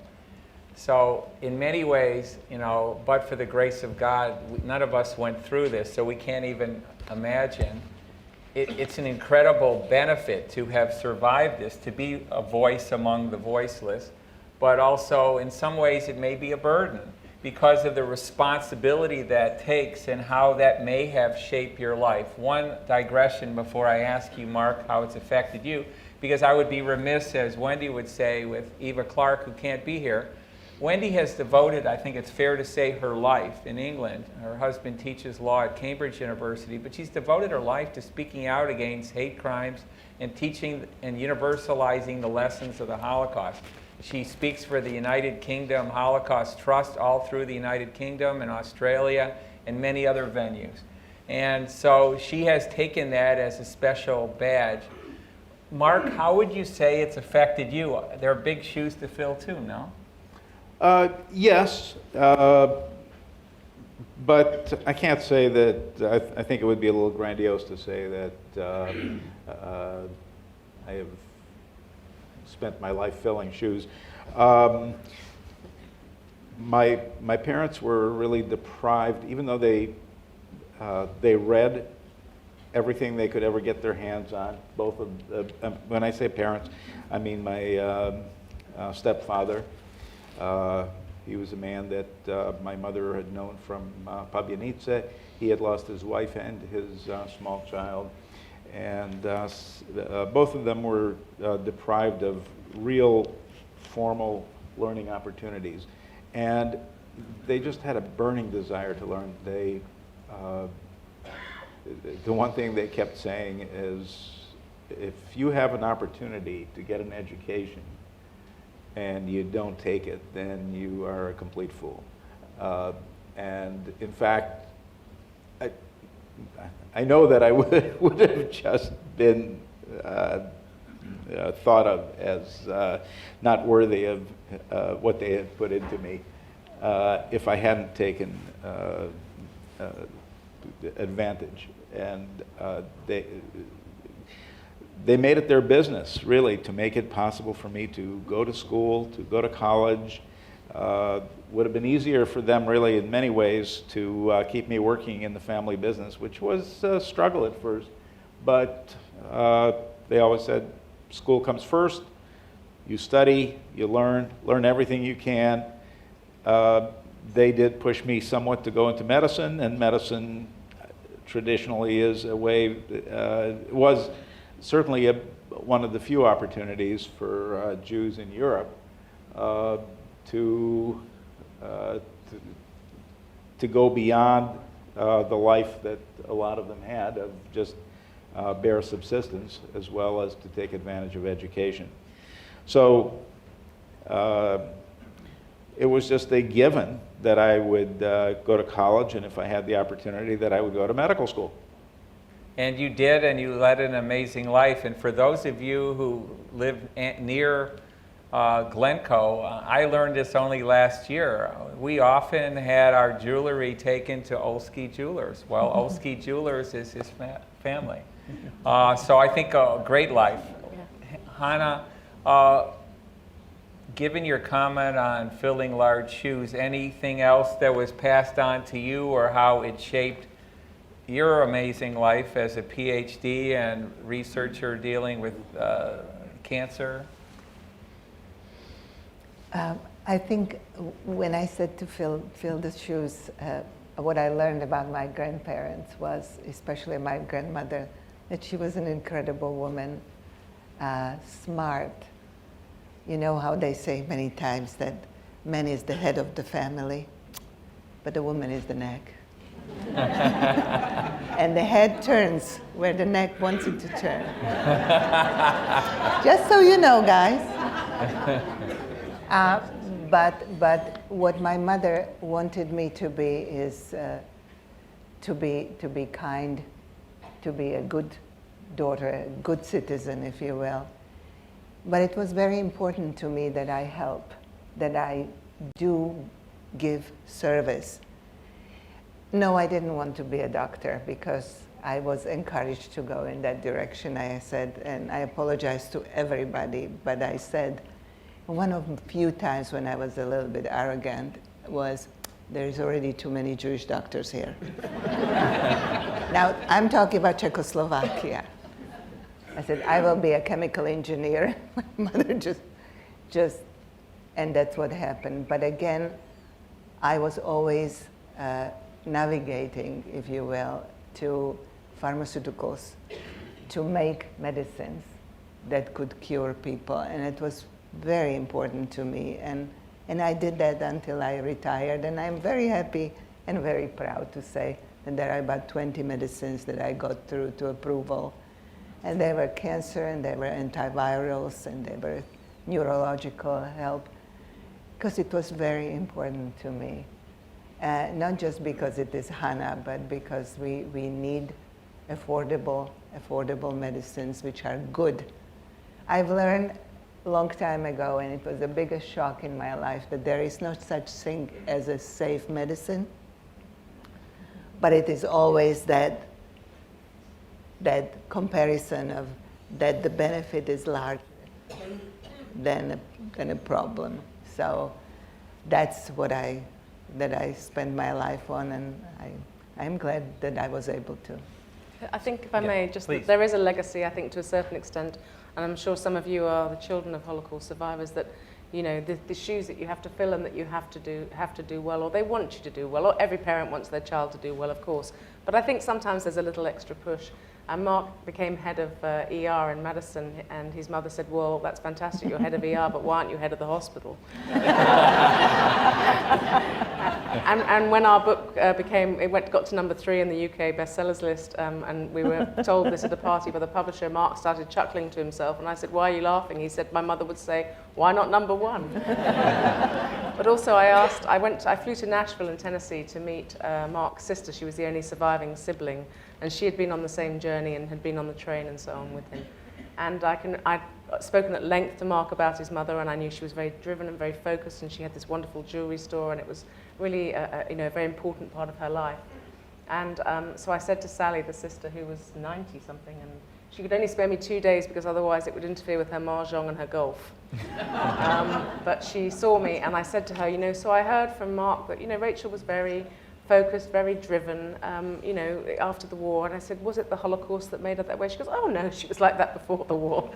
So in many ways, you know, but for the grace of God, none of us went through this, so we can't even imagine. It's an incredible benefit to have survived this, to be a voice among the voiceless, but also in some ways it may be a burden, because of the responsibility that takes and how that may have shaped your life. One digression before I ask you, Mark, how it's affected you, because I would be remiss, as Wendy would say, with Eva Clark, who can't be here. Wendy has devoted, I think it's fair to say, her life in England. Her husband teaches law at Cambridge University, but she's devoted her life to speaking out against hate crimes and teaching and universalizing the lessons of the Holocaust. She speaks for the United Kingdom Holocaust Trust all through the United Kingdom and Australia and many other venues. And so she has taken that as a special badge. Mark, how would you say it's affected you? There are big shoes to fill too, no? Yes, but I can't say that. I think it would be a little grandiose to say that I have spent my life filling shoes. My parents were really deprived, even though they read everything they could ever get their hands on. Both of when I say parents, I mean my stepfather. He was a man that my mother had known from Pabianice. He had lost his wife and his small child. And both of them were deprived of real formal learning opportunities. And they just had a burning desire to learn. The one thing they kept saying is, if you have an opportunity to get an education and you don't take it, then you are a complete fool. And in fact, I know that I would have just been thought of as not worthy of what they had put into me if I hadn't taken advantage. And they made it their business, really, to make it possible for me to go to school, to go to college. Would have been easier for them, really, in many ways, to keep me working in the family business, which was a struggle at first. But they always said, school comes first. You study, you learn everything you can. They did push me somewhat to go into medicine, and medicine traditionally is a way, was certainly one of the few opportunities for Jews in Europe to go beyond the life that a lot of them had of just bare subsistence, as well as to take advantage of education. So it was just a given that I would go to college, and if I had the opportunity, that I would go to medical school. And you did, and you led an amazing life. And for those of you who live near Glencoe, I learned this only last year. We often had our jewelry taken to Olsky Jewelers. Well, Olsky Jewelers is his family. So I think a great life. Hana, given your comment on filling large shoes, anything else that was passed on to you, or how it shaped your amazing life as a PhD and researcher dealing with cancer? I think when I said to fill the shoes, what I learned about my grandparents was, especially my grandmother, that she was an incredible woman, smart. You know how they say many times that man is the head of the family. but the woman is the neck. And the head turns where the neck wants it to turn. Just so you know, guys. But what my mother wanted me to be is to be kind, to be a good daughter, a good citizen, if you will. But it was very important to me that I help, that I do give service. No, I didn't want to be a doctor because I was encouraged to go in that direction. I said, and I apologize to everybody, but I said, one of the few times when I was a little bit arrogant was, there's already too many Jewish doctors here. Now, I'm talking about Czechoslovakia. I said, I will be a chemical engineer. My mother just, and that's what happened. But again, I was always navigating, if you will, to pharmaceuticals, to make medicines that could cure people. And it was very important to me. And I did that until I retired. And I'm very happy and very proud to say that there are about 20 medicines that I got through to approval. And they were cancer, and they were antivirals, and they were neurological help, because it was very important to me. Not just because it is Hana, but because we need affordable medicines which are good. I've learned a long time ago, and it was the biggest shock in my life, that there is no such thing as a safe medicine, but it is always that comparison of that the benefit is larger than a problem. So that's what I spend my life on, and I'm glad that I was able to. I think, if I may, just that there is a legacy, I think, to a certain extent, and I'm sure some of you are the children of Holocaust survivors, that, you know, the shoes that you have to fill and that you have to do well, or they want you to do well, or every parent wants their child to do well, of course. But I think sometimes there's a little extra push. And Mark became head of ER in Madison, and his mother said, well, that's fantastic, you're head of ER, but why aren't you head of the hospital? And when our book got to number 3 in the UK bestsellers list, and we were told this at a party by the publisher, Mark started chuckling to himself, and I said, why are you laughing? He said, my mother would say, why not number 1? But also I flew to Nashville in Tennessee to meet Mark's sister. She was the only surviving sibling, and she had been on the same journey and had been on the train and so on with him. And I'd spoken at length to Mark about his mother, and I knew she was very driven and very focused, and she had this wonderful jewelry store, and it was really a very important part of her life. And so I said to Sally, the sister, who was 90-something, and she could only spare me 2 days because otherwise it would interfere with her mahjong and her golf. But she saw me, and I said to her, so I heard from Mark that, Rachel was very focused, very driven, after the war. And I said, was it the Holocaust that made her that way? She goes, oh no, she was like that before the war.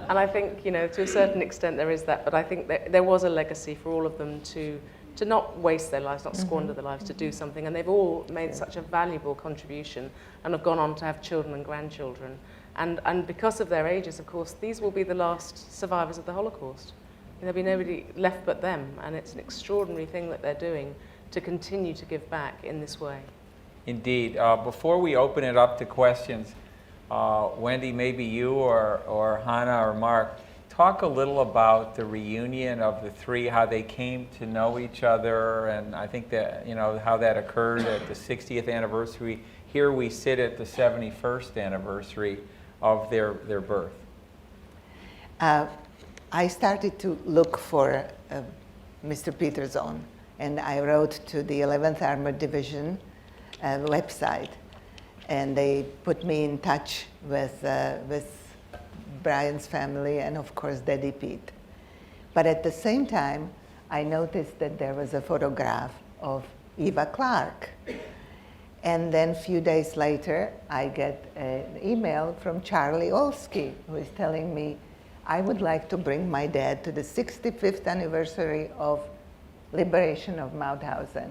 And I think, to a certain extent there is that, but I think that there was a legacy for all of them to not waste their lives, not squander their lives, to do something. And they've all made such a valuable contribution and have gone on to have children and grandchildren. And because of their ages, of course, these will be the last survivors of the Holocaust. There'll be nobody left but them, and it's an extraordinary thing that they're doing to continue to give back in this way. Indeed. Before we open it up to questions, Wendy, maybe you or Hana or Mark, talk a little about the reunion of the three, how they came to know each other, and I think that, how that occurred at the 60th anniversary. Here we sit at the 71st anniversary of their birth. I started to look for Mr. Peterson, and I wrote to the 11th Armored Division website, and they put me in touch with Brian's family and, of course, Daddy Pete. But at the same time, I noticed that there was a photograph of Eva Clark. And then a few days later, I get an email from Charlie Olsky, who is telling me, I would like to bring my dad to the 65th anniversary of liberation of Mauthausen.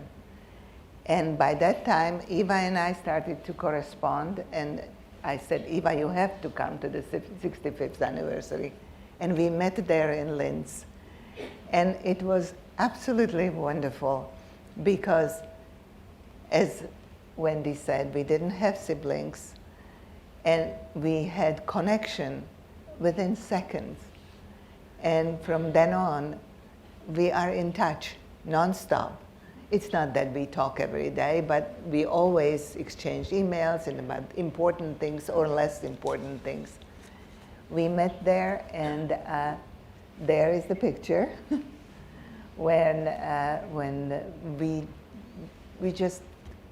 And by that time, Eva and I started to correspond, and I said, Eva, you have to come to the 65th anniversary. And we met there in Linz. And it was absolutely wonderful. because, as Wendy said, we didn't have siblings, and we had connection within seconds. And from then on, we are in touch nonstop. It's not that we talk every day, but we always exchange emails and about important things or less important things. We met there, and there is the picture when we just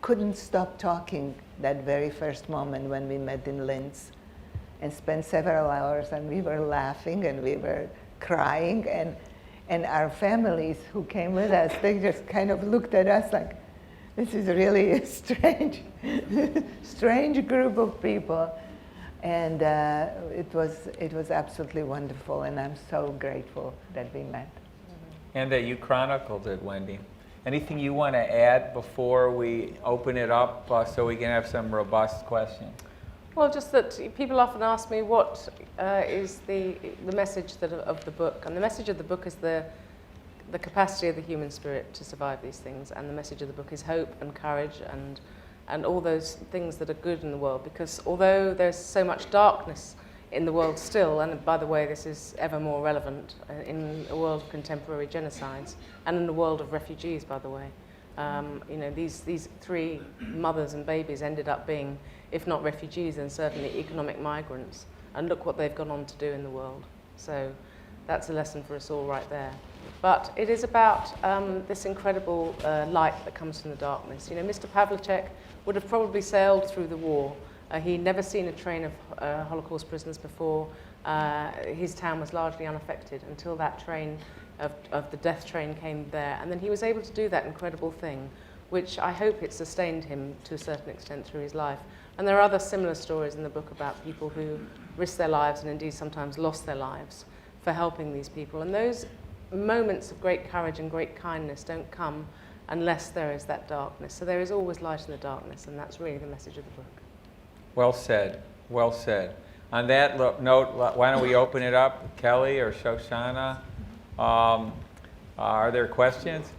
couldn't stop talking that very first moment when we met in Linz, and spent several hours, and we were laughing and we were crying, and our families who came with us, they just kind of looked at us like, this is really a strange group of people. And it was absolutely wonderful, and I'm so grateful that we met. And that you chronicled it, Wendy. Anything you want to add before we open it up so we can have some robust questions? Well, just that people often ask me what is the message of the book. And the message of the book is the capacity of the human spirit to survive these things. And the message of the book is hope and courage and all those things that are good in the world. Because although there's so much darkness in the world still, and by the way, this is ever more relevant in a world of contemporary genocides, and in the world of refugees, by the way. You know, these three mothers and babies ended up being, if not refugees, then certainly economic migrants. And look what they've gone on to do in the world. So that's a lesson for us all right there. But it is about this incredible light that comes from the darkness. You know, Mr. Pavlicek would have probably sailed through the war. He'd never seen a train of Holocaust prisoners before. His town was largely unaffected until that train of the death train came there. And then he was able to do that incredible thing, which I hope it sustained him to a certain extent through his life. And there are other similar stories in the book about people who risked their lives and indeed sometimes lost their lives for helping these people. And those moments of great courage and great kindness don't come unless there is that darkness. So there is always light in the darkness, and that's really the message of the book. Well said, well said. On that note, why don't we open it up, Kelly or Shoshana? Are there questions?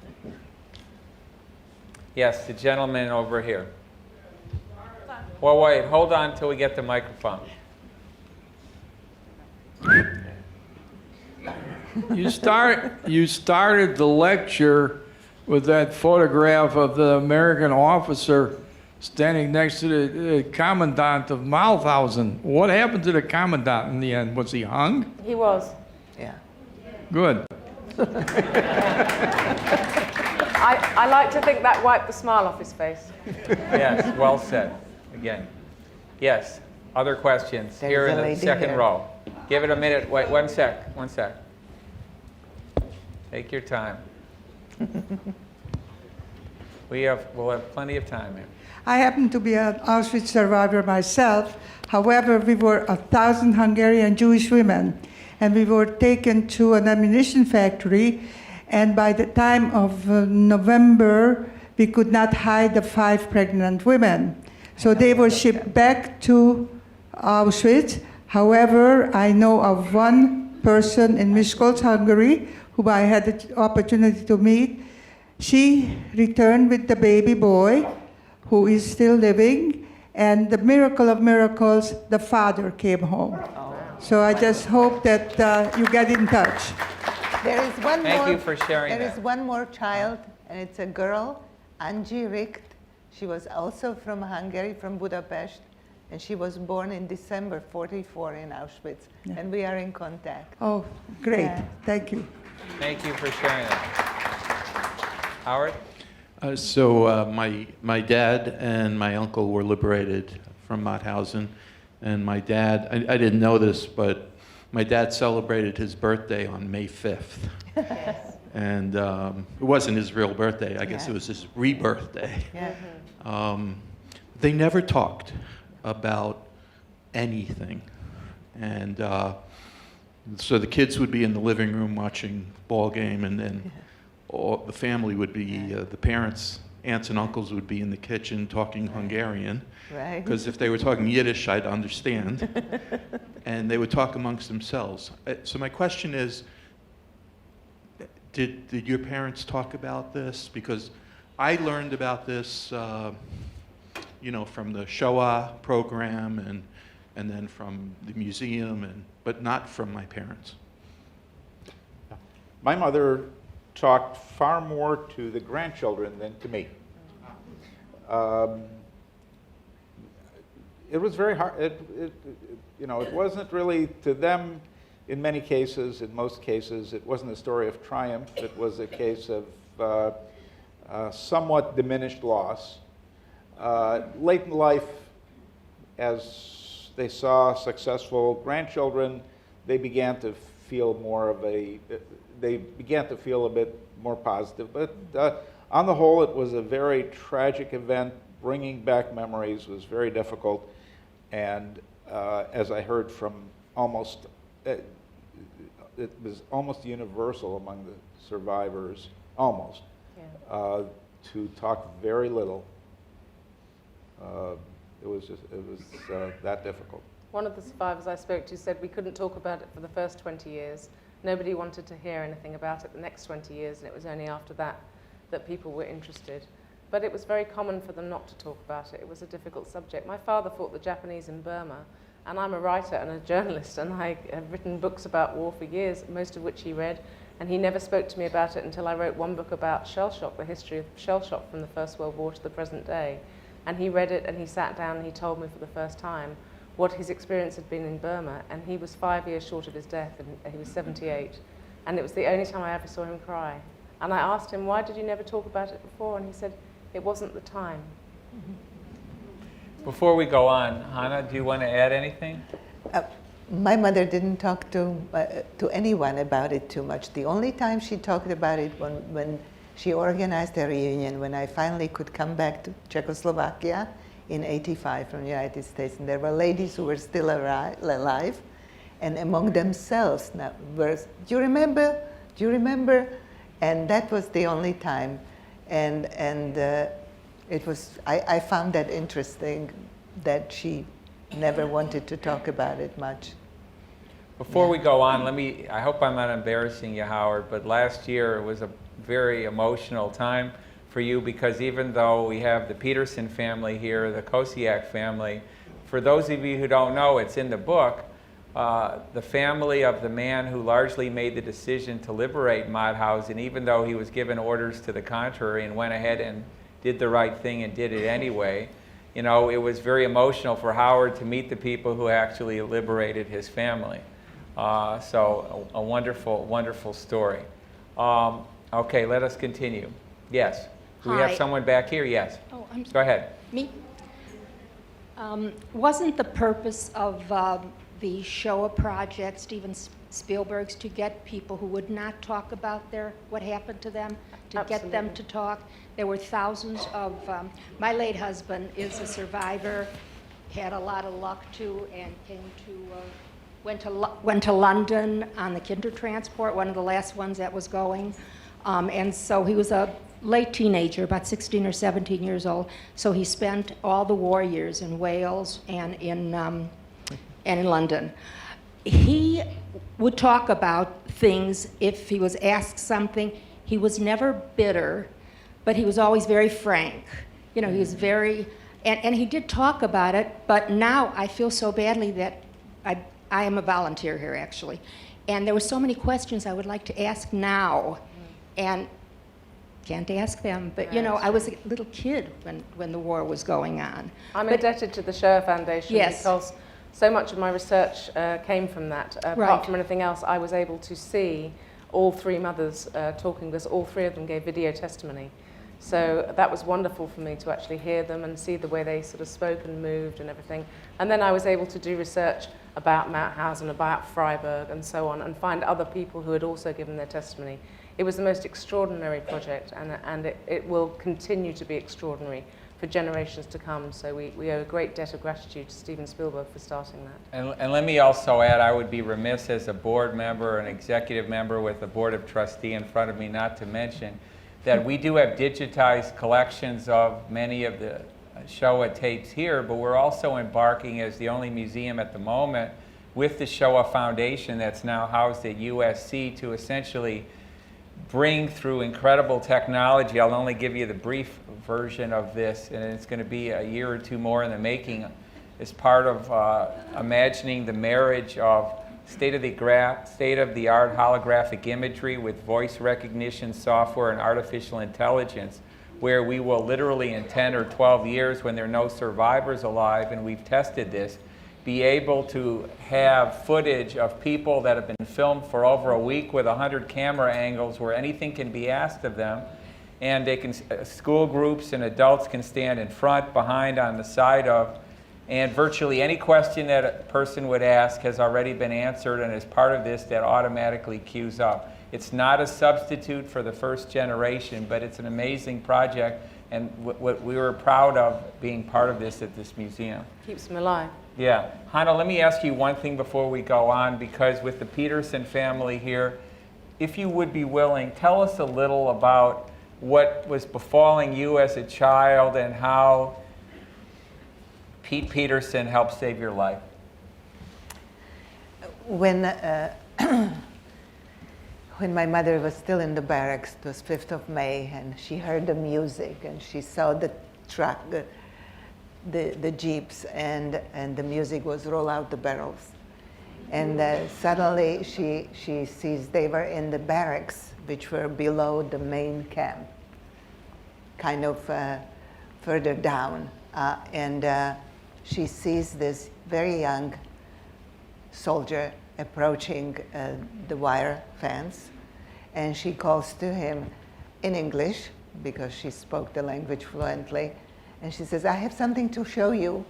Yes, the gentleman over here. Well, wait, hold on until we get the microphone. You started the lecture with that photograph of the American officer standing next to the commandant of Mauthausen. What happened to the commandant in the end? Was he hung? He was. Yeah. Good. I like to think that wiped the smile off his face. Yes, well said. Again. Yes, other questions here in the second row. Give it a minute. Wait, one sec. Take your time. We'll have plenty of time here. I happen to be an Auschwitz survivor myself. However, we were 1,000 Hungarian Jewish women, and we were taken to an ammunition factory, and by the time of November, we could not hide the 5 pregnant women. So they were shipped back to Auschwitz. However, I know of one person in Miskolc, Hungary, who I had the opportunity to meet. She returned with the baby boy, who is still living, and the miracle of miracles, the father came home. So I just hope that you get in touch. There is one Thank more. you for sharing There that. is one more child, and it's a girl, Angie Richt. She was also from Hungary, from Budapest, and she was born in December '44 in Auschwitz, Yeah. and we are in contact. Oh, great. Yeah. Thank you. Thank you for sharing that. Howard? My dad and my uncle were liberated from Mauthausen, and my dad, I didn't know this, but my dad celebrated his birthday on May 5th. Yes. And it wasn't his real birthday, I guess it was his rebirth day. Yeah. They never talked about anything. And so the kids would be in the living room watching ball game, and then all the family would be, the parents, aunts and uncles would be in the kitchen talking Hungarian. Right. Because if they were talking Yiddish, I'd understand. And they would talk amongst themselves. So my question is, did your parents talk about this? Because I learned about this, from the Shoah program and then from the museum, but not from my parents. My mother talked far more to the grandchildren than to me. It was very hard. It wasn't really to them. In many cases, in most cases, it wasn't a story of triumph. It was a case of somewhat diminished loss. Late in life, as they saw successful grandchildren, they began to feel a bit more positive. But on the whole, it was a very tragic event. Bringing back memories was very difficult. And as I heard from it was almost universal among the survivors, to talk very little. It was that difficult. One of the survivors I spoke to said we couldn't talk about it for the first 20 years. Nobody wanted to hear anything about it the next 20 years, and it was only after that that people were interested. But it was very common for them not to talk about it. It was a difficult subject. My father fought the Japanese in Burma, and I'm a writer and a journalist, and I have written books about war for years, most of which he read, and he never spoke to me about it until I wrote one book about shell shock, the history of shell shock from the First World War to the present day. And he read it, and he sat down, and he told me for the first time what his experience had been in Burma, and he was 5 years short of his death, and he was 78, and it was the only time I ever saw him cry. And I asked him, why did you never talk about it before? And he said, it wasn't the time. Before we go on, Hana, do you want to add anything? My mother didn't talk to anyone about it too much. The only time she talked about it when she organized a reunion, when I finally could come back to Czechoslovakia in '85 from the United States, and there were ladies who were still alive, and among themselves, do you remember? Do you remember? And that was the only time, and it was. I found that interesting, that she never wanted to talk about it much. Before we go on, I hope I'm not embarrassing you, Howard, but last year it was a very emotional time for you, because even though we have the Peterson family here, the Kosiak family, for those of you who don't know, it's in the book, the family of the man who largely made the decision to liberate Mauthausen, even though he was given orders to the contrary, and went ahead and did the right thing and did it anyway. It was very emotional for Howard to meet the people who actually liberated his family. So a wonderful, wonderful story. Okay, let us continue. Yes. Do we have Hi. someone back here? Yes. Oh, Go ahead. Me? Wasn't the purpose of the Shoah project, Steven Spielberg's, to get people who would not talk about what happened to them, to get them to talk? There were thousands of, my late husband is a survivor, had a lot of luck too, and went to London on the Kindertransport, one of the last ones that was going. And so he was a late teenager, about 16 or 17 years old. So he spent all the war years in Wales and in London. He would talk about things if he was asked something. He was never bitter, but he was always very frank. He was very, and he did talk about it, but now I feel so badly that I am a volunteer here, actually. And there were so many questions I would like to ask now, and can't ask them. But, I was a little kid when the war was going on. I'm indebted to the Shoah Foundation because so much of my research came from that. Apart from anything else, I was able to see all three mothers talking, because all three of them gave video testimony. So that was wonderful for me to actually hear them and see the way they sort of spoke and moved and everything. And then I was able to do research about Mauthausen, about Freiburg and so on, and find other people who had also given their testimony. It was the most extraordinary project, and it will continue to be extraordinary for generations to come. So we owe a great debt of gratitude to Steven Spielberg for starting that. And let me also add, I would be remiss as a board member, an executive member with a board of trustee in front of me, not to mention that we do have digitized collections of many of the Shoah tapes here, but we're also embarking as the only museum at the moment with the Shoah Foundation that's now housed at USC to essentially bring through incredible technology. I'll only give you the brief version of this, and it's going to be a year or two more in the making, as part of imagining the marriage of state-of-the-art holographic imagery with voice recognition software and artificial intelligence, where we will literally in 10 or 12 years, when there are no survivors alive, and we've tested this, be able to have footage of people that have been filmed for over a week with 100 camera angles where anything can be asked of them, and they can, school groups and adults can stand in front, behind, on the side of, and virtually any question that a person would ask has already been answered, and as part of this, that automatically queues up. It's not a substitute for the first generation, but it's an amazing project, and what we were proud of being part of this at this museum. Keeps them alive. Yeah. Hana, let me ask you one thing before we go on, because with the Peterson family here, if you would be willing, tell us a little about what was befalling you as a child and how Pete Peterson helped save your life. When when my mother was still in the barracks, it was 5th of May, and she heard the music, and she saw the truck, the jeeps, and the music was roll out the barrels. And suddenly she sees they were in the barracks, which were below the main camp, kind of further down. She sees this very young soldier approaching the wire fence, and she calls to him in English, because she spoke the language fluently, and she says, "I have something to show you."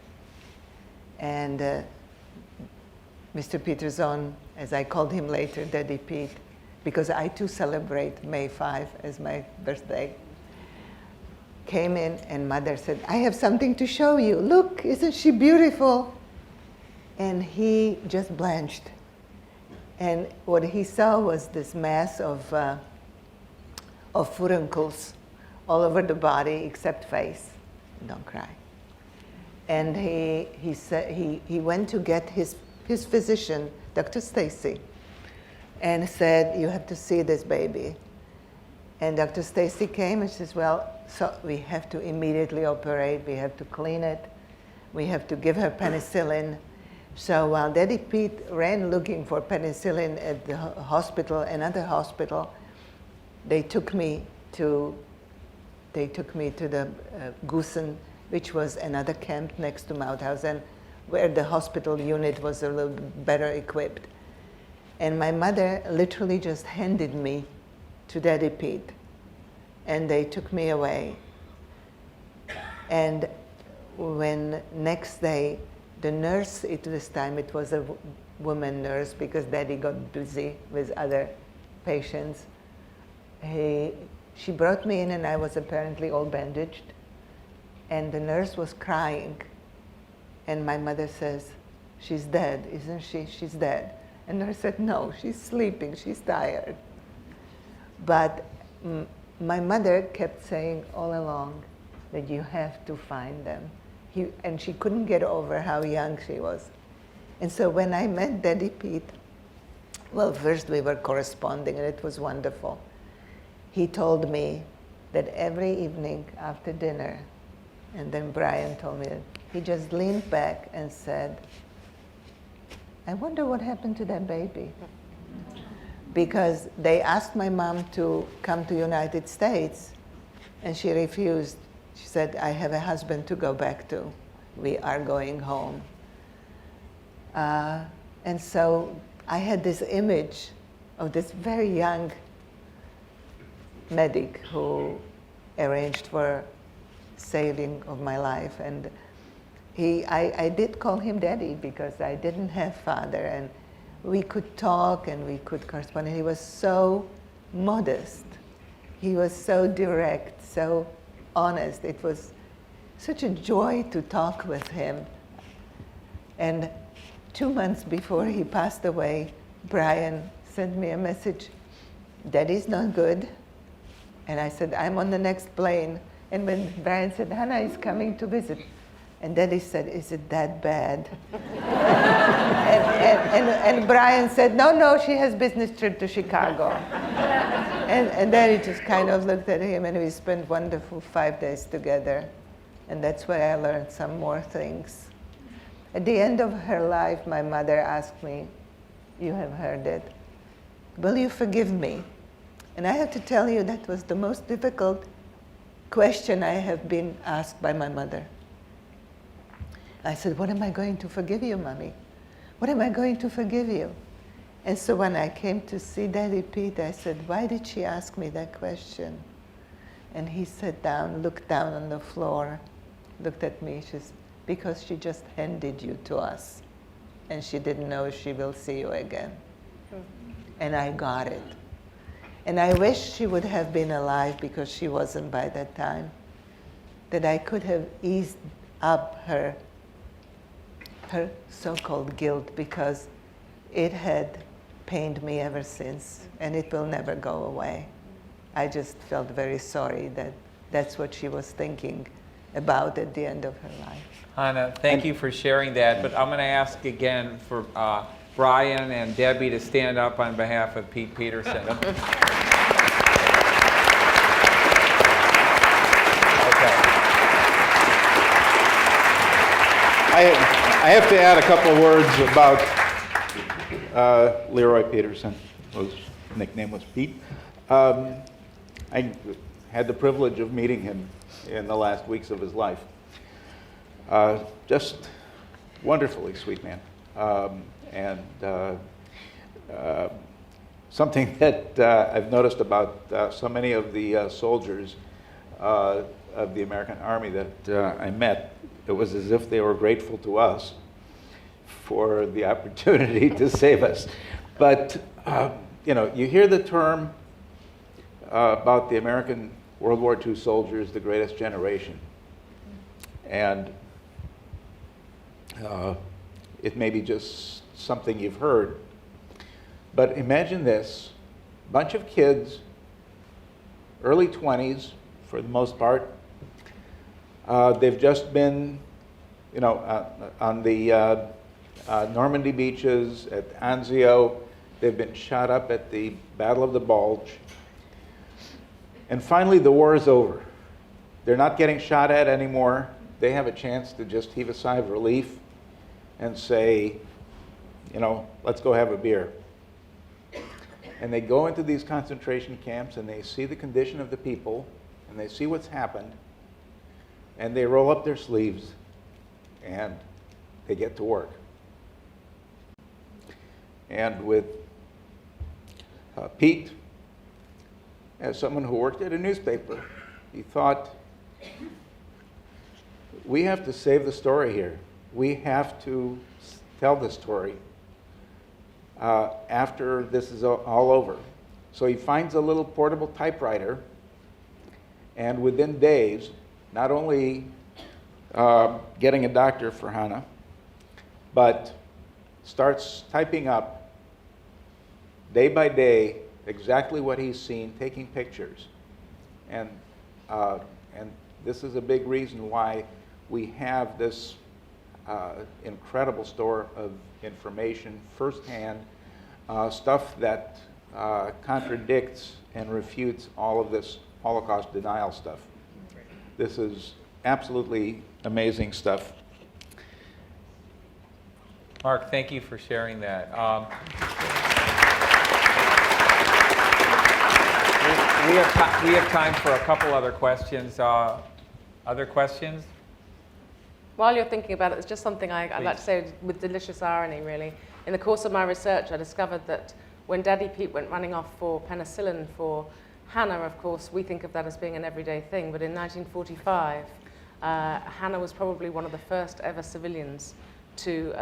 And Mr. Peterson, as I called him later, Daddy Pete, because I too celebrate May 5 as my birthday, came in, and Mother said, "I have something to show you. Look, isn't she beautiful?" And he just blanched. And what he saw was this mass of furuncles all over the body except face. Don't cry. And he said he went to get his physician, Dr. Stacy, and said, "You have to see this baby." And Dr. Stacy came and says, "Well, so we have to immediately operate. We have to clean it. We have to give her penicillin." So while Daddy Pete ran looking for penicillin at the hospital, another hospital, they took me to the Gusen, which was another camp next to Mauthausen, where the hospital unit was a little better equipped. And my mother literally just handed me to Daddy Pete, and they took me away. And when next day, the nurse, this time it was a woman nurse, because Daddy got busy with other patients, she brought me in, and I was apparently all bandaged, and the nurse was crying, and my mother says, "She's dead, isn't she? She's dead." And the nurse said, "No, she's sleeping, she's tired." But my mother kept saying all along that you have to find them. And she couldn't get over how young she was. And so when I met Daddy Pete, well, first we were corresponding, and it was wonderful. He told me that every evening after dinner, and then Brian told me that he just leaned back and said, "I wonder what happened to that baby." Because they asked my mom to come to United States, and she refused. She said, "I have a husband to go back to. We are going home." And so I had this image of this very young medic who arranged for saving of my life. And I did call him Daddy, because I didn't have father, and we could talk and we could correspond. And he was so modest. He was so direct, so honest. It was such a joy to talk with him. And 2 months before he passed away, Brian sent me a message, "Daddy's not good." And I said, "I'm on the next plane." And when Brian said, "Hana is coming to visit," and Daddy said, "Is it that bad?" and Brian said, "No, she has business trip to Chicago." And then he just kind of looked at him, and we spent wonderful 5 days together. And that's where I learned some more things. At the end of her life, my mother asked me, you have heard it, will you forgive me? And I have to tell you that was the most difficult question I have been asked by my mother. I said, what am I going to forgive you, Mommy? What am I going to forgive you? And so when I came to see Daddy Pete, I said, why did she ask me that question? And he sat down, looked down on the floor, looked at me, she said, because she just handed you to us. And she didn't know if she will see you again. And I got it. And I wish she would have been alive, because she wasn't by that time, that I could have eased up her so-called guilt, because it had pained me ever since, and it will never go away. I just felt very sorry that that's what she was thinking about at the end of her life. Hana, thank you for sharing that, but I'm going to ask again for Brian and Debbie to stand up on behalf of Pete Peterson. Okay. I have to add a couple of words about Leroy Peterson, whose nickname was Pete. I had the privilege of meeting him in the last weeks of his life. Just wonderfully sweet man. And something that I've noticed about so many of the soldiers of the American Army that I met, it was as if they were grateful to us for the opportunity to save us. But, you know, you hear the term about the American World War II soldiers, the greatest generation. And it may be just something you've heard, but imagine this, bunch of kids, early 20s for the most part. They've just been, you know, on the Normandy beaches, at Anzio. They've been shot up at the Battle of the Bulge. And finally, the war is over. They're not getting shot at anymore. They have a chance to just heave a sigh of relief and say, you know, let's go have a beer. And they go into these concentration camps, and they see the condition of the people, and they see what's happened, and they roll up their sleeves, and they get to work. And with Pete, as someone who worked at a newspaper, he thought, we have to save the story here. We have to tell the story after this is all over. So he finds a little portable typewriter, and within days, not only getting a doctor for Hana, but starts typing up day by day exactly what he's seen, taking pictures. And this is a big reason why we have this incredible store of information, firsthand, stuff that contradicts and refutes all of this Holocaust denial stuff. This is absolutely amazing stuff. Mark, thank you for sharing that. We have time for a couple other questions. Other questions? While you're thinking about it, it's just something I'd like to say with delicious irony, really. In the course of my research, I discovered that when Daddy Pete went running off for penicillin for Hana, of course, we think of that as being an everyday thing, but in 1945, Hana was probably one of the first ever civilians to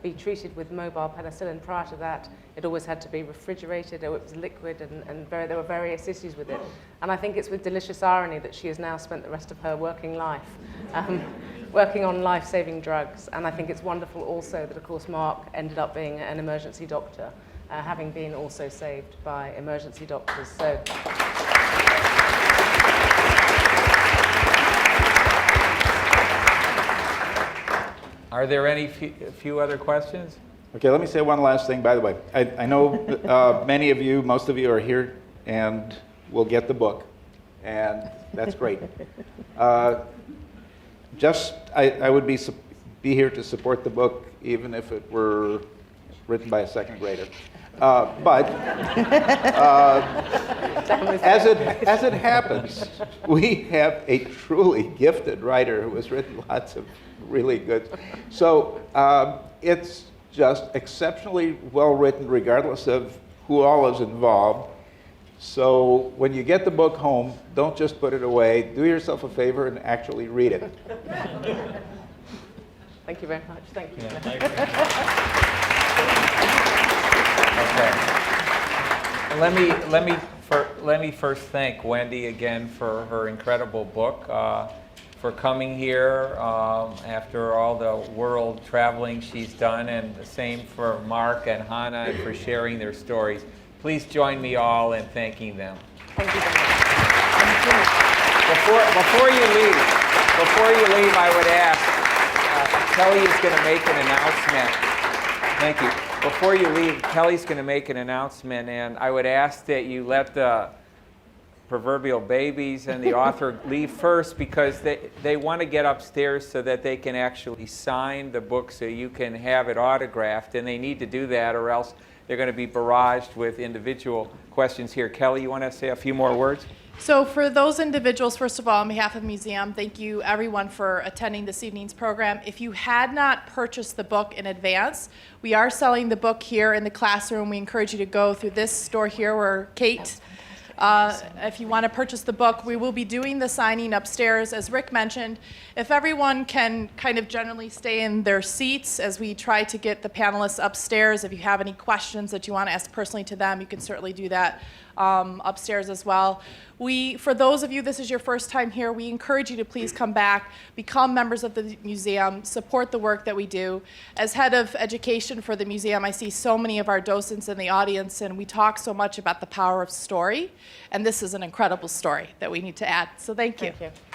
be treated with mobile penicillin. Prior to that, it always had to be refrigerated, or it was liquid, and there were various issues with it. And I think it's with delicious irony that she has now spent the rest of her working life working on life-saving drugs. And I think it's wonderful also that, of course, Mark ended up being an emergency doctor, having been also saved by emergency doctors. So. Are there any few other questions? Okay, let me say one last thing, by the way. I know many of you, most of you are here and we'll get the book, and that's great. I would be here to support the book, even if it were written by a second grader. But as it happens, we have a truly gifted writer who has written lots of really good. So it's just exceptionally well written, regardless of who all is involved. So when you get the book home, don't just put it away. Do yourself a favor and actually read it. Thank you very much. Thank you. Yeah, thank you. Okay. Let me first thank Wendy again for her incredible book, for coming here after all the world traveling she's done, and the same for Mark and Hana and for sharing their stories. Please join me all in thanking them. Thank you very much. Before you leave, I would ask, Kelly is going to make an announcement. Thank you. Before you leave, Kelly's going to make an announcement, and I would ask that you let the proverbial babies and the author leave first, because they want to get upstairs so that they can actually sign the book so you can have it autographed, and they need to do that or else they're going to be barraged with individual questions here. Kelly, you want to say a few more words? So for those individuals, first of all, on behalf of the museum, thank you everyone for attending this evening's program. If you had not purchased the book in advance, we are selling the book here in the classroom. We encourage you to go through this store here where Kate, if you want to purchase the book, we will be doing the signing upstairs. As Rick mentioned, if everyone can kind of generally stay in their seats as we try to get the panelists upstairs. If you have any questions that you want to ask personally to them, you can certainly do that upstairs as well. For those of you, this is your first time here, we encourage you to please come back, become members of the museum, support the work that we do. As head of education for the museum, I see so many of our docents in the audience, and we talk so much about the power of story, and this is an incredible story that we need to add. So thank you. Thank you.